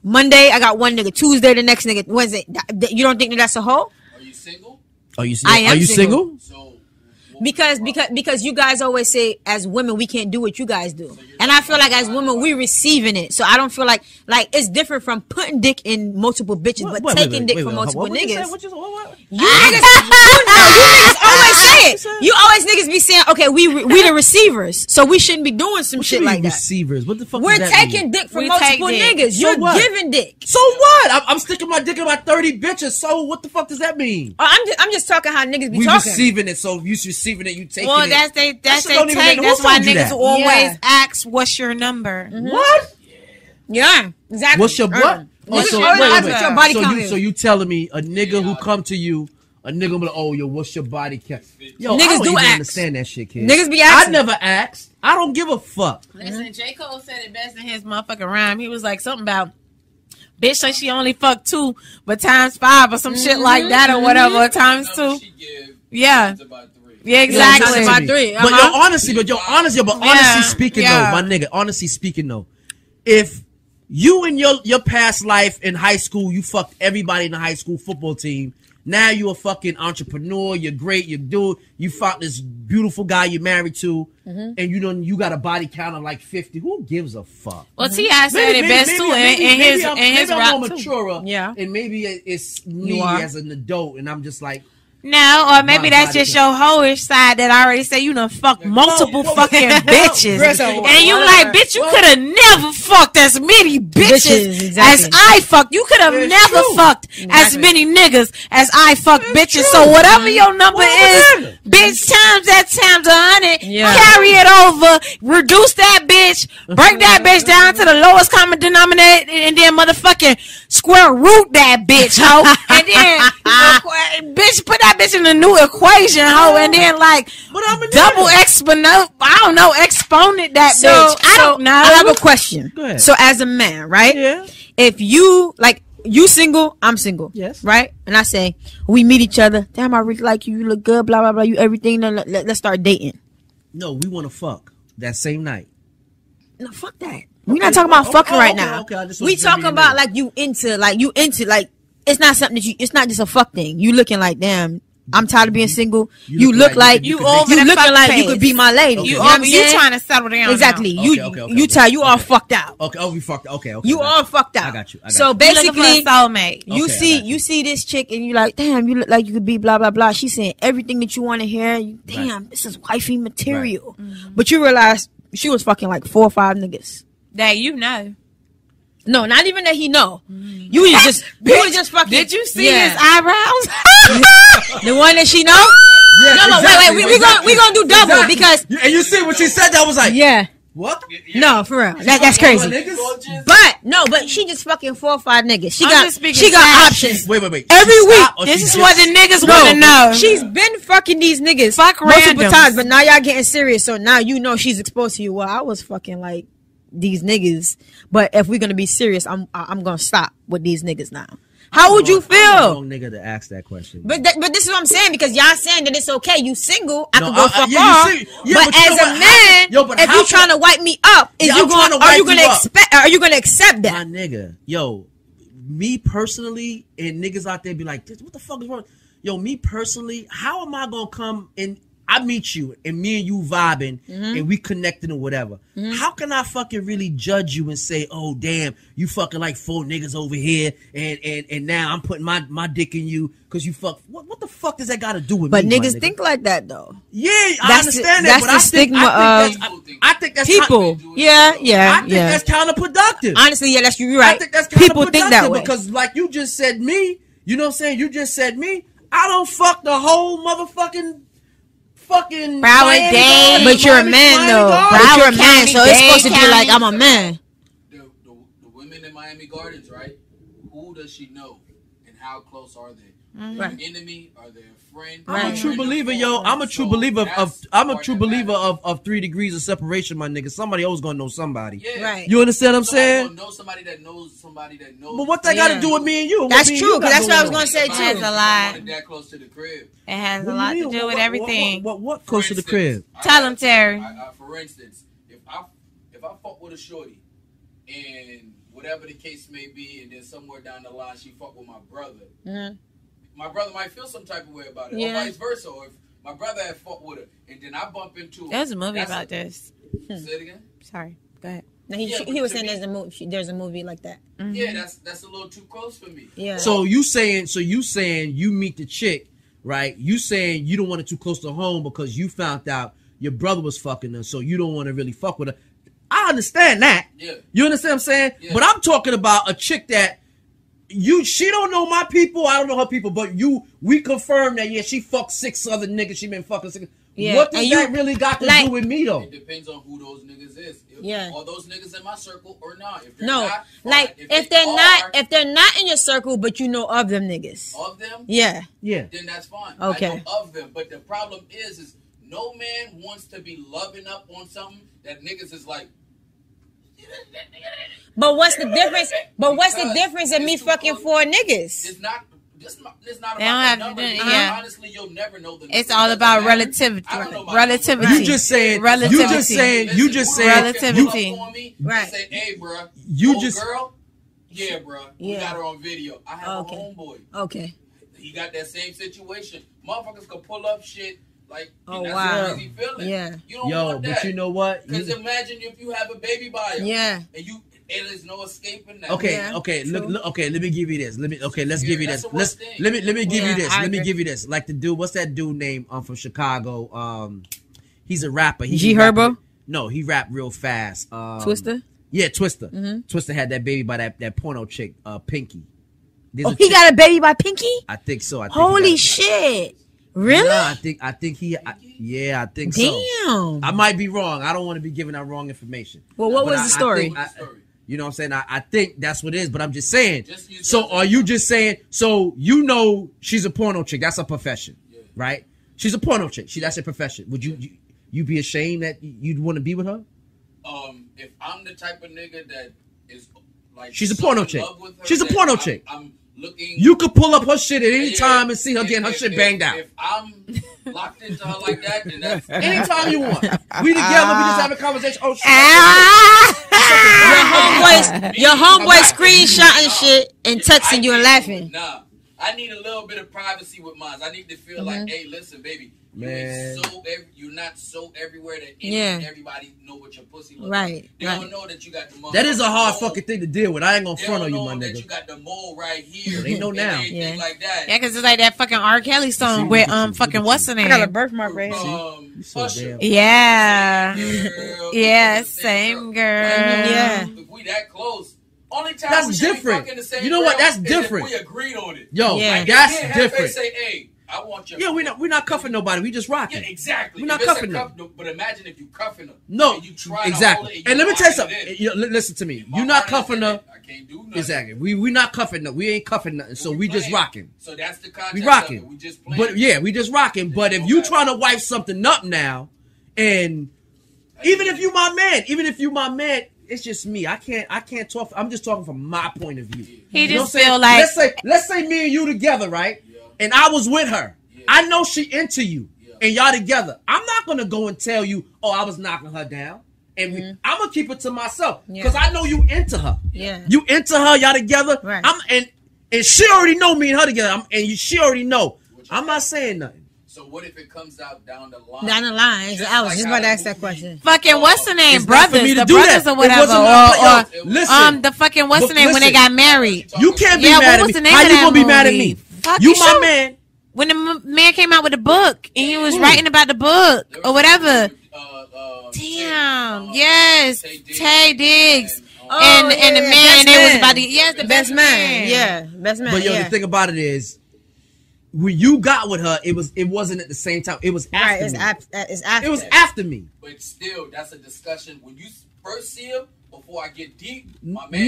Monday I got 1 nigga, Tuesday the next nigga, Wednesday, you don't think that that's a hoe? Are you single? Are you am single? So Because you guys always say as women we can't do what you guys do, and I feel like as women we receiving it. So I don't feel like it's different from putting dick in multiple bitches, but taking dick from multiple niggas. You niggas always say it. You always niggas be saying, okay, we the receivers, so we shouldn't be doing some shit like that. Receivers? What the fuck? We're does that taking mean? dick from We multiple take dick. niggas. So You're what? giving dick. So what? I'm sticking my dick in about 30 bitches. So what the fuck does that mean? I'm just talking how niggas be We talking. receiving it, so you receiving it, you taking Well, it. that's they shit take. don't even make no- That's who why told you niggas that? always Yeah. ask, "What's your number?" What? Yeah, exactly. What's your what? Niggas so always wait, ask wait, what your wait. body So count you is. so you telling me a nigga who come to you, a nigga will be like, oh yo, what's your body count? Yo, Niggas I don't do even ask. understand that shit, kid. Niggas be I asking. never asked. I don't give a fuck. Listen, J. Cole said it best in his motherfucking rhyme. He was like something about bitch say she only fucked 2, but times 5 or some shit like that or whatever, or times 2. She give Yeah. is about 3. Yeah, exactly. About 3. But honestly speaking Yeah. though, my nigga, honestly speaking though, if you in your past life in high school, you fucked everybody in the high school football team. Now you a fucking entrepreneur. You're great. You found this beautiful guy you're married to, and you got a body count of like 50. Who gives a fuck? Well, T.I. said it best too in his I'm rap more too. mature, Yeah. and maybe it's me You are. as an adult, and I'm just like, No, or maybe My that's body just your hoish side that I already say you done fucked multiple fucking bitches. Grizzle. And you like, bitch, you could have never fucked as many bitches exactly. as I fucked. You could have It's never true. fucked as many niggas as I fucked bitches. So whatever your number is, bitch, times that times 100, Yeah. carry it over, reduce that bitch, break that bitch down to the lowest common denominator, and then motherfucking square root that bitch, hoe. And then, bitch, put that bitch in a new equation, hoe, and then like but I'm a double nigga. exponent. I don't know, exponent that So, bitch. I don't know. I have a question. Go ahead. So as a man, right? Yeah. If you you single, I'm single. Yes. Right? And I say, we meet each other. Damn, I really like you. You look good, blah, blah, blah. You everything. Then let's start dating. No, we want to fuck that same night. No, fuck that. We're not talking about fucking right now. Okay, I just We want to talking be about a nigga. like you into it's not something that it's not just a fuck thing. You looking like, damn, I'm tired of being single. You look like you you could over make- the looking fuck like you phase. could be my lady. Okay. You know what I'm over, you saying? trying to settle down. Exactly. now. You tired. You all fucked out. Okay, oh, we fucked. Okay. You got all fucked out. I got you. So You looking for basically, a soulmate. you Okay, I see got you. you see this chick and you like, damn, you look like you could be blah blah blah. She's saying everything that you want to hear. You, damn, this is wifey material. But you realize she was fucking like 4 or 5 niggas. That you know. No, not even that he know. You was just fucking. Did you see Yeah. his eyebrows? The one that she know? Yeah, No, exactly, wait. We gonna do double Exactly. because And you see what she said? That was like, yeah. what? No, for real. That's crazy. Niggas? But she just fucking 4 or 5 niggas. She I'm got just speaking she got facts. options. Wait. Every She week, stopped or This she is just- what the niggas want to know. She's been fucking these niggas Fuck multiple randoms. times, but now y'all getting serious. So now you know she's exposed to you. Well, I was fucking like these niggas, but if we're gonna be serious, I'm gonna stop with these niggas now. How would you I'm the feel? wrong nigga to ask that question. But this is what I'm saying because y'all saying that it's okay. You single, I No, can go fuck yeah, off. you see- yeah, but but you as know a what? man, Yo, but if how you trying to wipe me up, Yeah, I'm trying to are you wipe gonna you up. expect? Are you gonna accept My that? nigga, yo, me personally, and niggas out there be like, what the fuck is wrong? Yo, me personally, how am I gonna come and I meet you and me and you vibing and we connecting or whatever? How can I fucking really judge you and say, oh damn, you fucking like 4 niggas over here and now I'm putting my dick in you because you fuck? What the fuck does that got to do with But me? niggas think like that though. Yeah, I understand that. That's But the stigma I think that's people. Yeah. I think that's counterproductive. Honestly, yeah, that's you're right. I think that's People think that way because, like you just said, me. You know what I'm saying? You just said me. I don't fuck the whole motherfucking fucking Broward Day. But you're a man though. But you're a man, so it's supposed to be like I'm a man. The women in Miami Gardens, right? Who does she know, and how close are they? Right. An enemy? Are they a friend? I'm a true believer, yo. I'm a true believer of 3 degrees of separation, my nigga. Somebody always gonna know somebody. Yeah. Right. You understand what I'm saying? Know somebody that knows somebody that knows. But what that got to do with me and you? What That's me and true, you because got that's what I was going gonna say It has too. a lot. That close to the crib. It has What a do lot you to mean? do with everything. What close to the crib? Tell him, Terry. For instance, if I fuck with a shorty, and whatever the case may be, and then somewhere down the line she fuck with my brother, my brother might feel some type of way about it, or vice versa. Or if my brother had fucked with her, and then I bump into her. There's a movie about this. Say it again. Sorry. Go ahead. No, he was saying there's a movie like that. Yeah, that's a little too close for me. Yeah. So you saying you meet the chick, right? You saying you don't want it too close to home because you found out your brother was fucking her, so you don't want to really fuck with her. I understand that. Yeah. You understand what I'm saying? Yeah. But I'm talking about a chick that she don't know my people, I don't know her people, but we confirmed that she fucked 6 other niggas. She been fucking 6. Yeah. What does that really got to do with me though? It depends on who those niggas is. Yeah. Are those niggas in my circle or not? If they're No, not, like if they're not in your circle, but you know of them niggas. Of them, Yeah. then that's fine. Okay. I know of them, but the problem is no man wants to be loving up on something that niggas is like. But what's the difference? But what's the difference in me fucking 4 niggas? It's not. It's not They about don't the have to number. do- yeah. Honestly, you'll never know the. It's number. all It about doesn't matter. relativity. I don't know my Relativity. number. You just saying Relativity. you just saying Relativity. Right. Say, hey, bro. You just- girl. Yeah, bro. We Yeah. got her on video. I have Okay. a homeboy. Okay. He got that same situation. Motherfuckers could pull up shit like. Oh, that's wow. a crazy feeling. Yeah. You don't Yo, want that. but you know what? Because imagine if you have a baby by her. Yeah. And there's no escaping that. Okay, Yeah, okay, true. look, okay. Let me give you this. Let's give you that's this. the worst thing. Let me give Yeah, you this. I Let me agree. give you this. Like the dude, what's that dude name? From Chicago. He's a rapper. G Herbo? No, he rapped real fast. Twister? Yeah, Twister. Twister had that baby by that porno chick, Pinky. There's Oh, a he chick- got a baby by Pinky? I think so. I think Holy he got- shit. Really? Nah, I think he. Yeah, I think so. Damn. I might be wrong. I don't want to be giving out wrong information. Well, what But was the story? think you know what I'm saying? I think that's what it is, but I'm just saying. Just So are you just saying, so you know she's a porno chick. That's a profession, right? She's a porno chick. That's a profession. Would you be ashamed that you'd want to be with her? If I'm the type of nigga that is like. She's a so porno in chick. love with her She's a that porno chick. I'm looking. You could pull up her shit at any Yeah, time and see her getting her if- shit if- banged out. If I'm locked into her like that, then that's. Anytime you want. We together, we just have a conversation. Oh shit. Your homeboy screenshotting shit and texting you and laughing. Nah, I need a little bit of privacy with mine. I need to feel like, hey, listen, baby, Man. you're not so everywhere that everybody know what your pussy looks Right, like. They right. don't know that you got the mole. That is a hard fucking thing to deal with. I ain't gonna They front don't on you, know my that nigga. you got the mole right here. They know and now. everything Yeah. like that. Yeah, because it's like that fucking R. Kelly song with fucking what's the name? birthmark right You so Usher. damn- Yeah. Girl, Yeah, the same girl. Yeah. If we that close, only time That's we should be different. fucking the same You know what? girl That's is different. If we agreed on it. Yo, Yeah. that's Me and Hefe different. Say, hey, I want your. Yeah, we're not cuffing nobody. We just rocking. Yeah, exactly. We're not If it's a cuffing cuff, them. But imagine if you cuffing her. No, and you try exactly. To hold it And let me tell you locking something. it in. Listen to me. My You're not heart is cuffing in her. it. I can't do nothing. Exactly. We not cuffing nothing. We ain't cuffing nothing. So we just playing. rocking. So that's the context We of rocking. it. We just playing. But yeah, we just rocking. But if you trying to wipe something up now, and even if you my man, it's just me. I can't talk. I'm just talking from my point of view. He You know just what I'm feel saying? like let's say me and you together, right? Yeah. And I was with her. Yeah. I know she into you, Yeah. and y'all together. I'm not gonna go and tell you, oh, I was knocking her down, and I'm gonna keep it to myself Yeah. because I know you into her. Yeah. You into her, y'all together. Right. And she already know me and her together. She already know. I'm not saying nothing. So what if it comes out down the line? Down the line. Just I was like just how about to the ask that movie- question. Fucking what's the name? It's not for Brothers, me to the do brothers that. or It whatever. wasn't my Or listen. the fucking what's the But name when they listen. got married? You can't be Yeah, mad what at was me. the name How of you that gonna be mad at movie? me? Fuck You you. my man. When the man came out with the book and he was writing about the book or whatever. Damn. Yes. Tay Diggs. And the man, they was about to the Best man. Yeah. Best man. But yo, yeah. the thing about it is, when you got with her, it wasn't at the same time. It was after Right. me. It's after. It was after me. But still, that's a discussion. When you first see him, before I get deep, my man.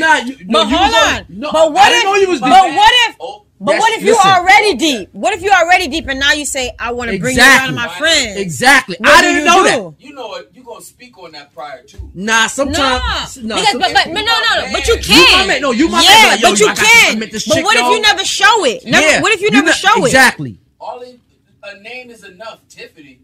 But hold on. No, But what I didn't know you was deep. But what if? Oh, But what if you listen. already deep? What if you already deep and now you say I want to bring you around to my friends? Exactly. What I do didn't you know do? that. you know what? You gonna speak on that prior too. Nah, sometimes. No, because, but you You can. my man. No, you my Yeah, man. Like, yo, but you I got this, I can. met this But chick, what if yo. you never show it? Yeah. What if you never show it? Exactly. A name is enough. Tiffany.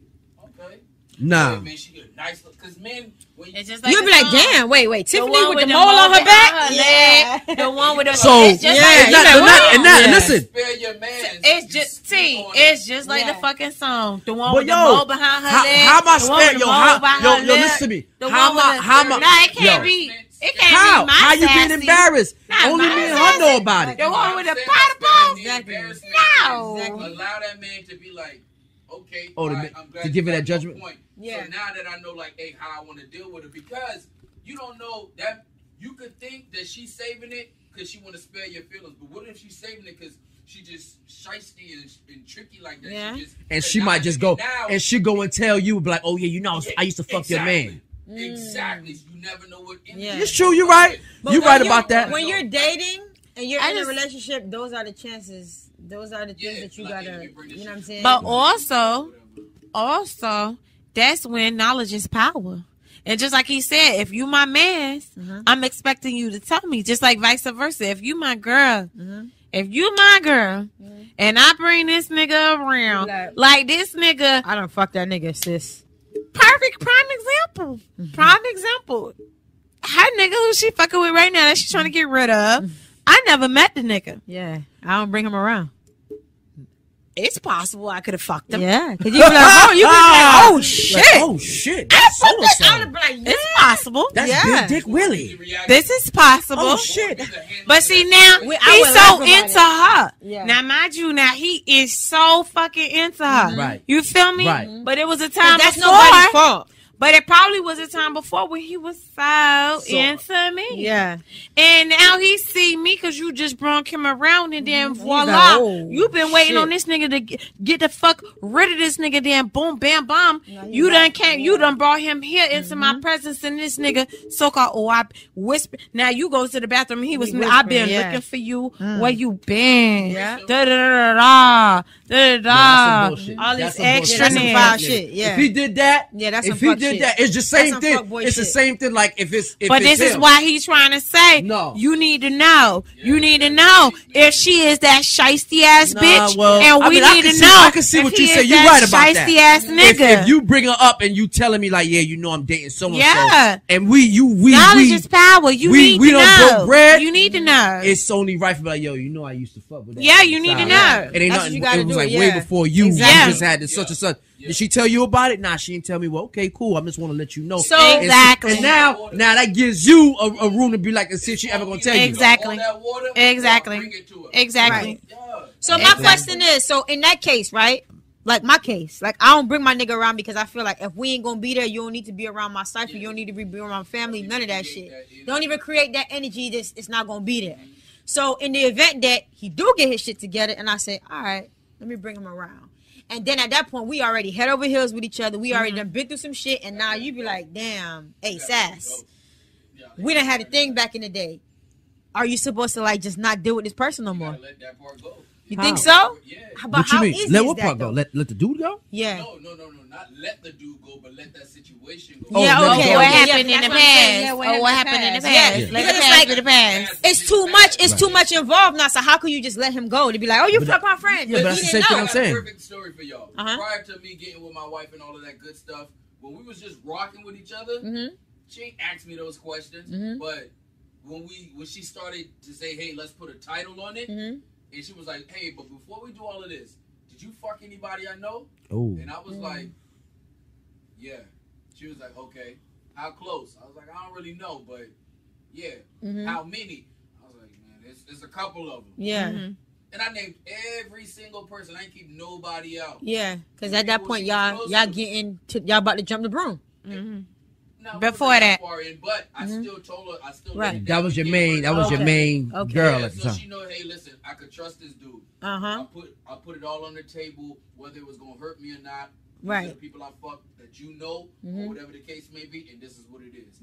Okay. Nah. Yeah, man, she get a nice look. Cause men, when It's just You'll the be like, song. damn, wait, Tiffany one with the mole on her back? Yeah. The one with the So, it's just yeah, like, you know what? and Yeah. listen. spare your man. it's just it's just like the fucking song. The one But with yo, the mole behind her leg. how am I the one spared? with Yo, the mole how, behind yo, her yo, leg, listen to me. the How one am I? with the- How am I? Nah, it can't yo, be. It can't How? be my How you being Sassy. embarrassed? Not Only my me and her Sassy. know about it. The one with the I'm pot saying bomb. embarrassment. No. Allow that man to be like, okay, Oh, alright, I'm glad to you give it got that your judgment? point. Yeah. So now that I know, like, hey, how I want to deal with it, because you don't know that you could think that she's saving it because she want to spare your feelings, but what if she's saving it because she just shiesty and tricky like that? Yeah. And she might just go, and she go and tell you, be like, oh yeah, you know, I used to fuck your man. Exactly. You never know what. Yeah. It's true. You're right. But You're when right about that. When you're dating and you're I in a just- relationship, those are the chances. Those are the things Yeah, that you like, gotta, if you bring this you know what I'm saying? But also, that's when knowledge is power. And just like he said, if you my man, I'm expecting you to tell me. Just like vice versa. If you my girl, and I bring this nigga around, like this nigga, I don't fuck that nigga, sis. perfect prime example. Prime example. Her nigga who she fucking with right now that she trying to get rid of. I never met the nigga. Yeah, I don't bring him around. It's possible I could have fucked him. Yeah, because you be like, oh, you be like, oh shit. Like, oh shit. I That's fucked that. so-and-so. I would be like, yeah. It's possible. That's Yeah. Big Dick Willie. This is possible. Oh shit. But see now, I he's would so laugh about into it. her. Yeah. Now, mind you, now he is so fucking into her. Right. You feel me? Right. But it was a time That's before. nobody's fault. But it probably was a time before when he was so into me. Yeah. And now he see me because you just brought him around and then voila. like, oh, You've been waiting shit. on this nigga to get the fuck rid of this nigga. Then boom, bam, bomb. you You right. done came. You done brought him here into my presence, and this nigga so-called, oh, I whisper. Now you go to the bathroom. He was, I've been whispering, yeah. looking for you. Where you been? Yeah. Da da da da da da That's da. some bullshit. All That's this some bullshit. extra some ness. foul shit. Yeah. If he did that, Yeah, that's if some he fuck did shit. that, it's the That's same some thing. fuckboy It's the shit. same thing. Like if it's But this is why he's trying to say, No. you need to know. You need to know if she is that shiesty ass Nah, bitch, well, and I we mean, I need can to see- know. I can see if what he you is say. You that right about that. shiesty ass nigga. If you bring her up and you telling me like, yeah, you know I'm dating so and so, Yeah. and we Knowledge is power. You need we to done know. broke bread. You need to know. It's only right for me, like, yo, you know I used to fuck with that. Yeah, you need to know. It ain't That's what nothing. you gotta It was do, like yeah. way before you. Exactly. You just had this such and such. Did she tell you about it? Nah, she didn't tell me. Well, okay, cool. I just want to let you know. So- And- Exactly. And now that gives you a room to be like, and see if she ever gonna tell you. Exactly. Exactly. Bring it to her. Exactly. Right. Yeah. So my question is, so in that case, right? Like my case, like I don't bring my nigga around because I feel like if we ain't gonna be there, you don't need to be around my cipher. You don't need to be around my family. None of that shit. Don't even create that energy. This it's not gonna be there. So in the event that he do get his shit together, and I say, all right, let me bring him around. And then at that point, we already head over heels with each other. We already done been through some shit, and now you be like, damn, hey Sass, we done had a thing back in the day. Are you supposed to like just not deal with this person no more? Let that part go. You How? think so? Yeah. But What you how mean? easy Let is what that, part go? though? Let the dude go? Yeah. No. Not let the dude go, but let that situation go. Oh, Yeah, let okay. it go. What okay, happened yeah, in the that's what I'm saying. past? Yeah, Or what happened in the past? Yeah, Let because it it's pass like- to the past. It's too much. It's too much involved now. So how could you just let him go? To be like, oh, you fuck my friend. Yeah, but But that's he the didn't same thing know. I'm saying. I got a perfect story for y'all. Uh-huh. Prior to me getting with my wife and all of that good stuff, when we was just rocking with each other, She ain't asked me those questions, but when she started to say, "Hey, let's put a title on it," and she was like, "Hey, but before we do all of this, did you fuck anybody I know?" Oh. And I was like, "Yeah." She was like, "Okay, how close?" I was like, "I don't really know, but yeah, how many?" I was like, "Man, it's a couple of them." Yeah. And I named every single person. I ain't keep nobody out. Yeah, because at that point, y'all getting to, y'all about to jump the broom. No, Before that. far in, but I still told her. I still Right. That was your main. That was your main girl Yeah, at the so time. she know, hey, listen, I could trust this dude. Uh-huh. I put it all on the table, whether it was gonna hurt me or not. These Right. are the people I fucked that you know, or whatever the case may be, and this is what it is.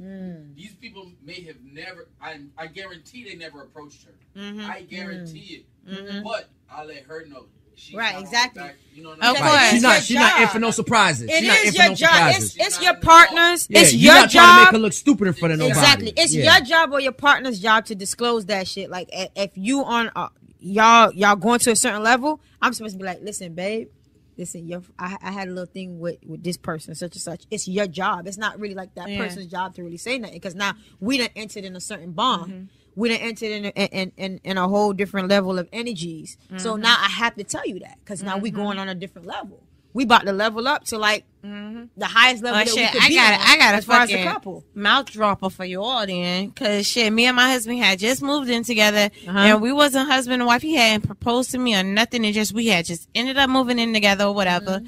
These people may have never. I guarantee they never approached her. I guarantee it. But I let her know. She's Right, not on exactly. the back, you know what Of I course. mean? She's not in for no surprises. It She's not in is for your no job. surprises. It's your partner's. Yeah, It's you're your not trying to make her job. look stupid in front of nobody. Exactly. It's Yeah. your job or your partner's job to disclose that shit. Like if you on y'all going to a certain level, I'm supposed to be like, listen, babe. Listen, I had a little thing with this person, such and such. It's your job. It's not really like that person's job to really say nothing because now we done entered in a certain bond. We done entered in a whole different level of energies. So now I have to tell you that because now we going on a different level. We about to level up to like the highest level that we shit, could I be got on I got a as far as a fucking couple. mouth dropper for you all then, cause shit, me and my husband had just moved in together, and we wasn't husband and wife. He hadn't proposed to me or nothing, and we had just ended up moving in together or whatever,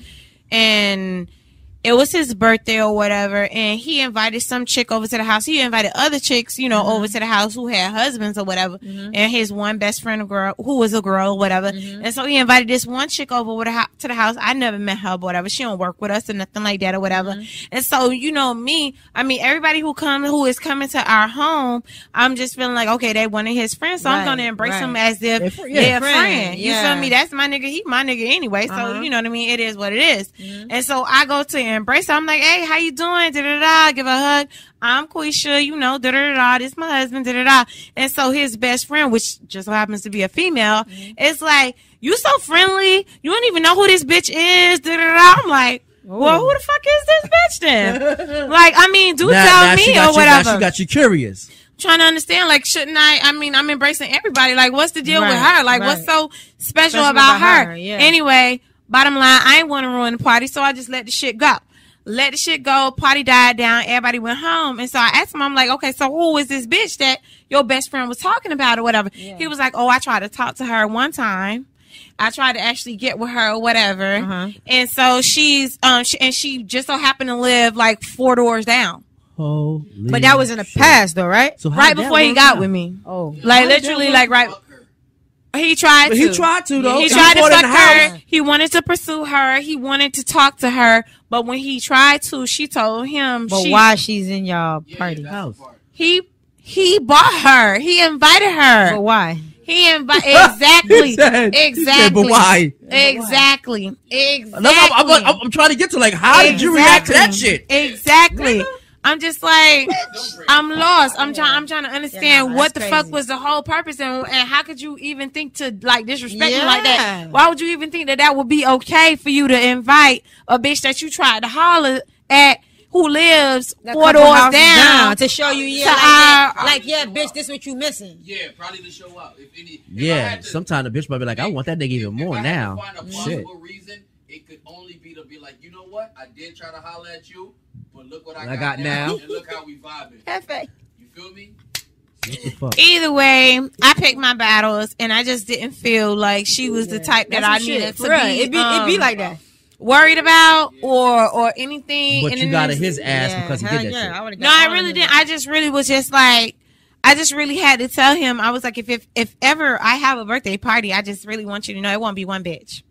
and it was his birthday or whatever, and he invited some chick over to the house. He invited other chicks, over to the house who had husbands or whatever, and his one best friend, a girl who was a girl or whatever. And so he invited this one chick over with to the house. I never met her or whatever. She don't work with us or nothing like that or whatever. And so, me, I mean, everybody who is coming to our home, I'm just feeling like, okay, they one of his friends, so I'm going to embrace them as if they're a friend. You feel me? That's my nigga. He my nigga anyway. So, you know what I mean? It is what it is. And so I go to embrace her. I'm like, hey, how you doing? Da-da-da. Give her a hug. I'm Quisha, da-da-da. This my husband, da-da-da. And so his best friend, which just so happens to be a female, is like, you so friendly. You don't even know who this bitch is, da-da-da. I'm like, well, who the fuck is this bitch then? Like, I mean, tell me or whatever. She got you curious. Trying to understand, like, shouldn't I mean, I'm embracing everybody. Like, what's the deal with her? Like, what's so special about her? Yeah. Anyway, bottom line, I ain't want to ruin the party, so I just let the shit go. Party died down. Everybody went home. And so I asked him, I'm like, okay, so who is this bitch that your best friend was talking about or whatever? Yeah. He was like, oh, I tried to talk to her one time. I tried to actually get with her or whatever. And so she's, she just so happened to live like 4 doors down. Holy but that was in the past though, right? So right before he got with me. Oh. Like literally like right. He tried to. He tried to, though. He tried to fuck her. He wanted to pursue her. He wanted to talk to her. But when he tried to, she told him. But why she's in y'all party house? He bought her. He invited her. But why? He invited exactly. Said, but why? Exactly. I'm trying to get to like, how did you react to that shit? Exactly. I'm just like, I'm lost. I'm trying to understand what the fuck was the whole purpose and how could you even think to like disrespect me like that? Why would you even think that would be okay for you to invite a bitch that you tried to holler at who lives 4 doors down to show you, bitch, this what you missing. Yeah, probably to show up. Sometimes a bitch might be like, I want that nigga even more now. If I had to find a possible reason, it could only be to be like, you know what? I did try to holler at you. But look what I got now. And look how we vibing. Hefe. You feel me? Either way, I picked my battles, and I just didn't feel like she was the type that I needed to be. It be like that. Worried about or anything. But you got his ass because he did that shit. No, I really didn't. I just really was just like, I just really had to tell him. I was like, if ever I have a birthday party, I just really want you to know it won't be one bitch.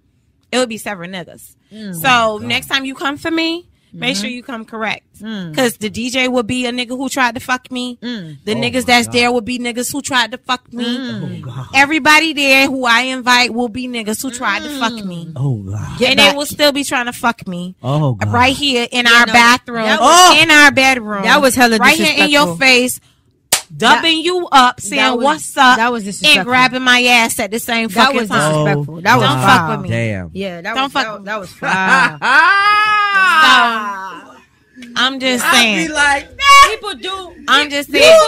It would be several niggas. So next time you come for me, make sure you come correct. Because the DJ will be a nigga who tried to fuck me. The niggas that's there will be niggas who tried to fuck me. Everybody there who I invite will be niggas who tried to fuck me. Oh, God. And they will still be trying to fuck me. Oh, God. Right here in our bathroom. In our bedroom. That was hella right here in your face. Dubbing you up, saying what's up, that was disrespectful. And grabbing my ass at the same fucking time. Disrespectful. That was don't fuck with me. Damn. Yeah, that don't was fuck. That was foul. I'm just I'd saying. be like, People do. I'm just saying.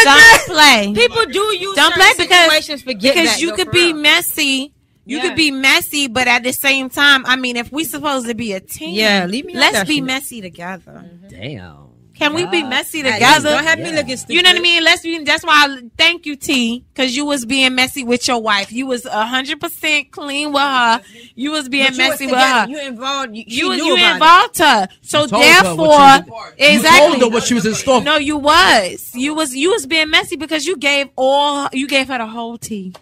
Don't play. People do use Don't play situations because you could be messy. You Yeah. could be messy, but at the same time, I mean, if we supposed to be a team, leave me. let's be messy together. damn. Can we be messy Don't together? have me looking stupid. You know what I mean? Let's be. That's why I thank you, T, because you was being messy with your wife. You was 100% clean with her. You was being messy with her. You involved. You involved her. So told her therefore, what you exactly. told her what she was in store. No, you was being messy because you gave her the whole tea.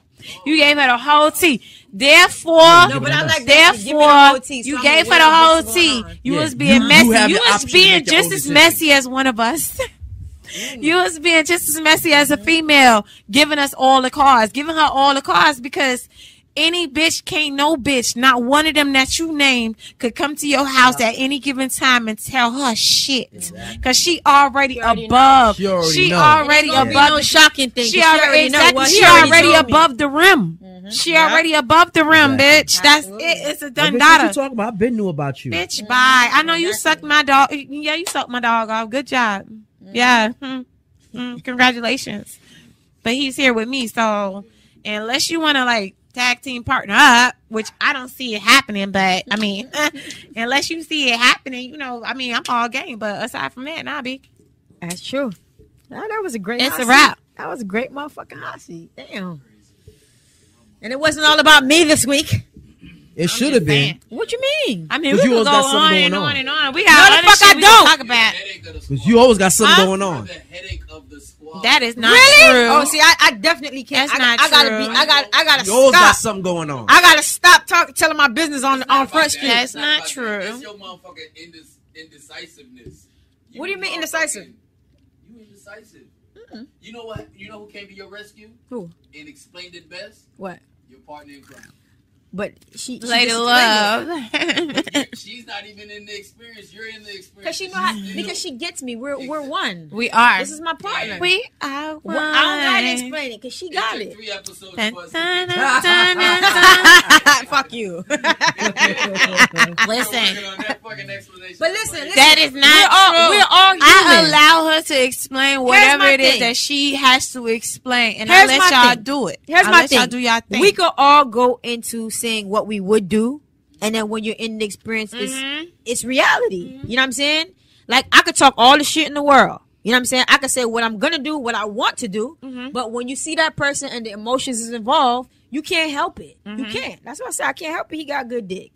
You gave her the whole tea. Therefore, No, but I like that. Give me the whole tea, so you I'm gave her aware the of whole what's tea. going on. You Yeah, was being you messy. have You the was option to being make your just own as decision. messy as one of us. You was being just as messy as a female, giving us all the cards, giving her all the cards because any bitch can't no bitch, not one of them that you named could come to your house at any given time and tell her shit. Cause she already above. She already She know. already Ain't gonna be above. no shocking thing. She already know what she he already told me. above the rim. She already above the rim, bitch. That's it. It's a done Bitch, what you data. talking about? I've been knew about you. Bitch, bye. I know you sucked my dog. Yeah, you sucked my dog off. Good job. Yeah. Congratulations. But he's here with me, so unless you want to like tag team partner up, which I don't see it happening, but I mean, unless you see it happening, you know, I mean, I'm all game. But aside from that, nah, be. That's true. Now, that was a great. It's hot a wrap. seat. That was a great motherfucking hot seat. Damn. And it wasn't all about me this week. It should have been. What you mean? I mean, 'Cause we you could go always got something on going and on. on and on. We got No, other the fuck shit I we don't. can talk about. Because you always got something going on. The headache of the squad. That is not Really? true. Oh, see, I definitely can't. That's I not gotta true. be. I gotta You always got stop. something going on. I gotta stop telling my business on Front Street. That's not true. It's your motherfucking indecisiveness. What do you mean indecisive? You indecisive. You know what? You know who came to your rescue Who? and explained it best? What? Your partner in crime. But she Lady just Love. She's not even in the experience. You're in the experience. because she know how, because she gets me. We're one. We are. This is my partner. We are one. Well, I don't gotta explain it because she got took it. 3 episodes Dun, for us to dun, get dun, dun, dun, dun. Fuck you. Listen, working on that fucking explanation. But listen, that is not true. We're all human. I allow her to explain whatever my it is thing. that she has to explain, and Here's I let my y'all thing. do it. Here's I my let y'all thing. do y'all thing. We could all go into saying what we would do, and then when you're in the experience, it's reality. You know what I'm saying? Like, I could talk all the shit in the world. You know what I'm saying? I could say what I'm gonna do, what I want to do, but when you see that person and the emotions is involved, you can't help it. You can't. That's what I said. I can't help it. He got good dick.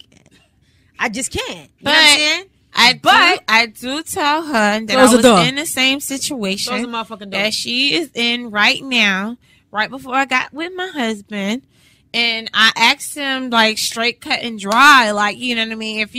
I just can't. You know what I'm saying? I do tell her that Close I the door. was in the same situation Close the motherfucking door. that she is in right now, right before I got with my husband. And I asked him like straight cut and dry, like, you know what I mean? If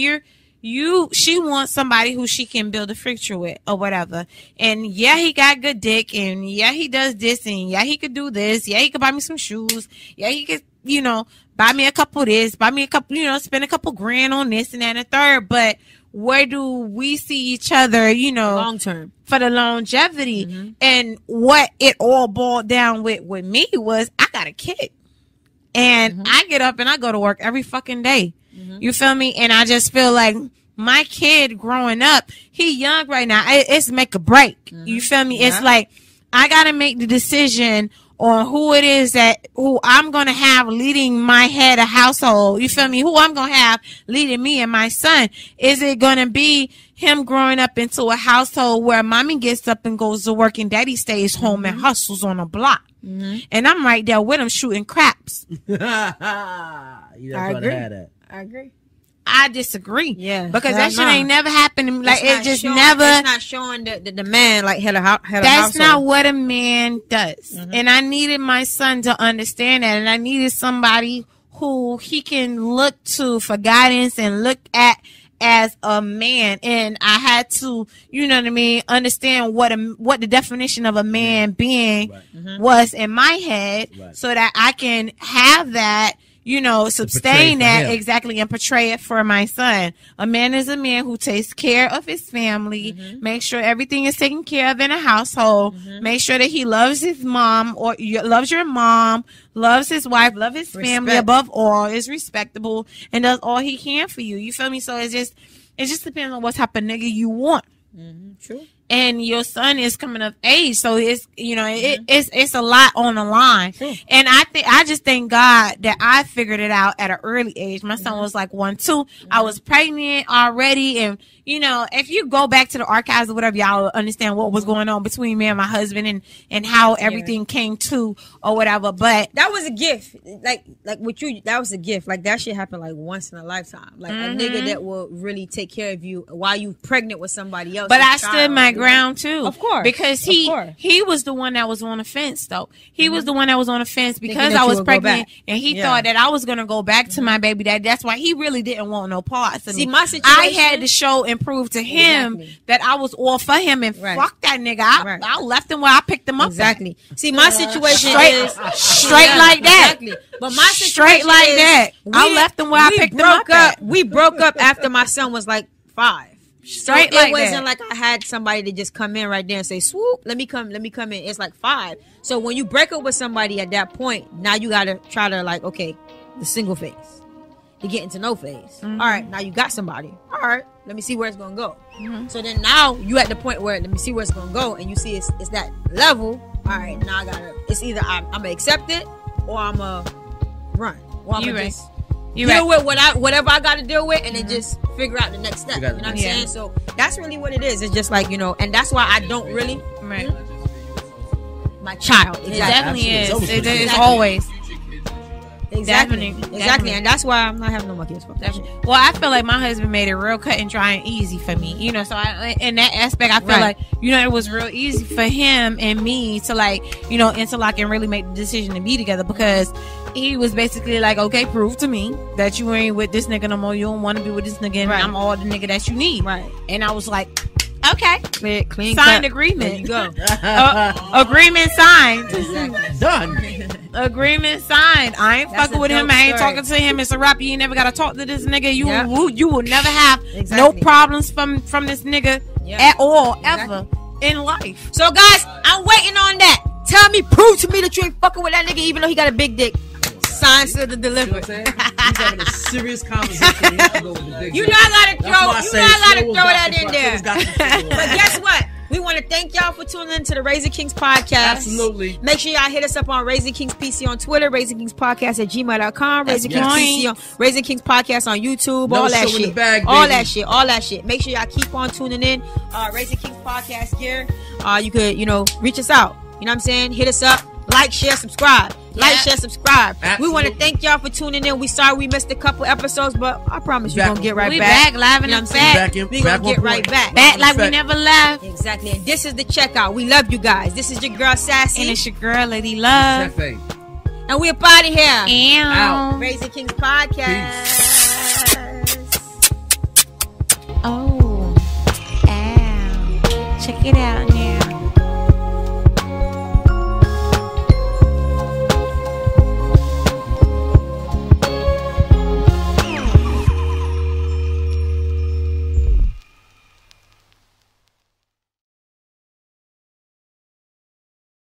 she wants somebody who she can build a future with or whatever. And yeah, he got good dick, and yeah, he does this, and yeah, he could do this. Yeah, he could buy me some shoes. Yeah, he could, you know, buy me a couple of this, buy me a couple, you know, spend a couple grand on this and that and a third. But where do we see each other, you know, Long term. for the longevity? And what it all boiled down with me was I got a kid. And I get up and I go to work every fucking day. You feel me? And I just feel like my kid growing up, he young right now. It's make or break. You feel me? It's like I got to make the decision on who it is who I'm going to have leading my head of household. You feel me? Who I'm going to have leading me and my son. Is it going to be him growing up into a household where mommy gets up and goes to work and daddy stays home and hustles on a block? And I'm right there with him shooting craps. You never agree. had that. I agree. I disagree. Yeah. Because Hell that shit nah. ain't never happened to me. Like, It's it not just showing- never. It's not showing the man like had a That's household. not what a man does. And I needed my son to understand that. And I needed somebody who he can look to for guidance and look at as a man. And I had to, you know what I mean, understand what the definition of a man being was in my head, so that I can have that, you know, sustain for that him. exactly and portray it for my son. A man is a man who takes care of his family, make sure everything is taken care of in a household, make sure that he loves his mom or loves your mom, loves his wife, loves his family Respect. above all, is respectable, and does all he can for you. You feel me? So it just depends on what type of nigga you want. True. And your son is coming of age, so it's it's a lot on the line. And I just thank God that I figured it out at an early age. My son was like 1, 2. I was pregnant already, and if you go back to the archives or whatever, y'all will understand what was going on between me and my husband and how everything came to or whatever. But that was a gift, like with you. That was a gift. Like that shit happened like once in a lifetime. Like a nigga that will really take care of you while you pregnant with somebody else. But I stood my ground too, of course, because he was the one that was on the fence though. He was the one that was on the fence because I was pregnant, and he thought that I was gonna go back to my baby dad. That's why he really didn't want no parts of me. My situation, I had to show and prove to him that I was all for him, and fuck that nigga. I left him where I picked him up. Exactly. See, my situation is straight like that. Exactly. But my situation straight like that. I left him where I picked him up at. We broke up after my son was like 5. Straight so like it wasn't that. like I had somebody to just come in right there and say, swoop, let me come in. It's like 5. So when you break up with somebody at that point, now you gotta try to like, okay, the single phase. To get into no phase. All right, now you got somebody. All right, let me see where it's gonna go. So then now you at the point where let me see where it's gonna go, and you see it's that level. All right, now I gotta. It's either I'm gonna accept it or I'm gonna run. Or I'm gonna just deal with whatever I gotta deal with, and then just figure out the next step. You know what I'm saying? So that's really what it is. It's just like and that's why I don't really. My child. It definitely is. It's always. Exactly. Definitely. And that's why I'm not having no more kids. Well, I feel like my husband made it real cut and dry and easy for me, so in that aspect I feel like it was real easy for him and me to like interlock and really make the decision to be together, because he was basically like, okay, prove to me that you ain't with this nigga no more, you don't want to be with this nigga, and I'm all the nigga that you need. And I was like, okay, clean signed cut. agreement. There you go. Agreement signed. Done. Agreement signed. I ain't fucking with him. I ain't talking to him. It's a wrap. You ain't never gotta talk to this nigga. You will never have no problems from this nigga at all ever in life. So guys, I'm waiting on that. Tell me, prove to me that you ain't fucking with that nigga, even though he got a big dick. Signs to the delivery. He's having a serious conversation. You know I gotta throw that in there. But guess what? We want to thank y'all for tuning in to the Raising Kings podcast. Absolutely. Make sure y'all hit us up on Raising Kings PC on Twitter, Raising Kings Podcast at gmail.com, Raising Kings PC on Raising Kings Podcast on YouTube, all that shit. All that shit. Make sure y'all keep on tuning in. Raising Kings Podcast here. You could, reach us out. You know what I'm saying? Hit us up. Like, share, subscribe. Like, share, subscribe. Absolutely. We want to thank y'all for tuning in. We sorry we missed a couple episodes, but I promise we're going to get right back. We back live in effect. We're going to get right back. Back like we never left. Exactly. And this is the checkout. We love you guys. This is your girl, Sassy. And it's your girl, Lady Love. Hefe. And we're up out of here. Out. Raising Kings Podcast. Oh. Ow. Check it out now.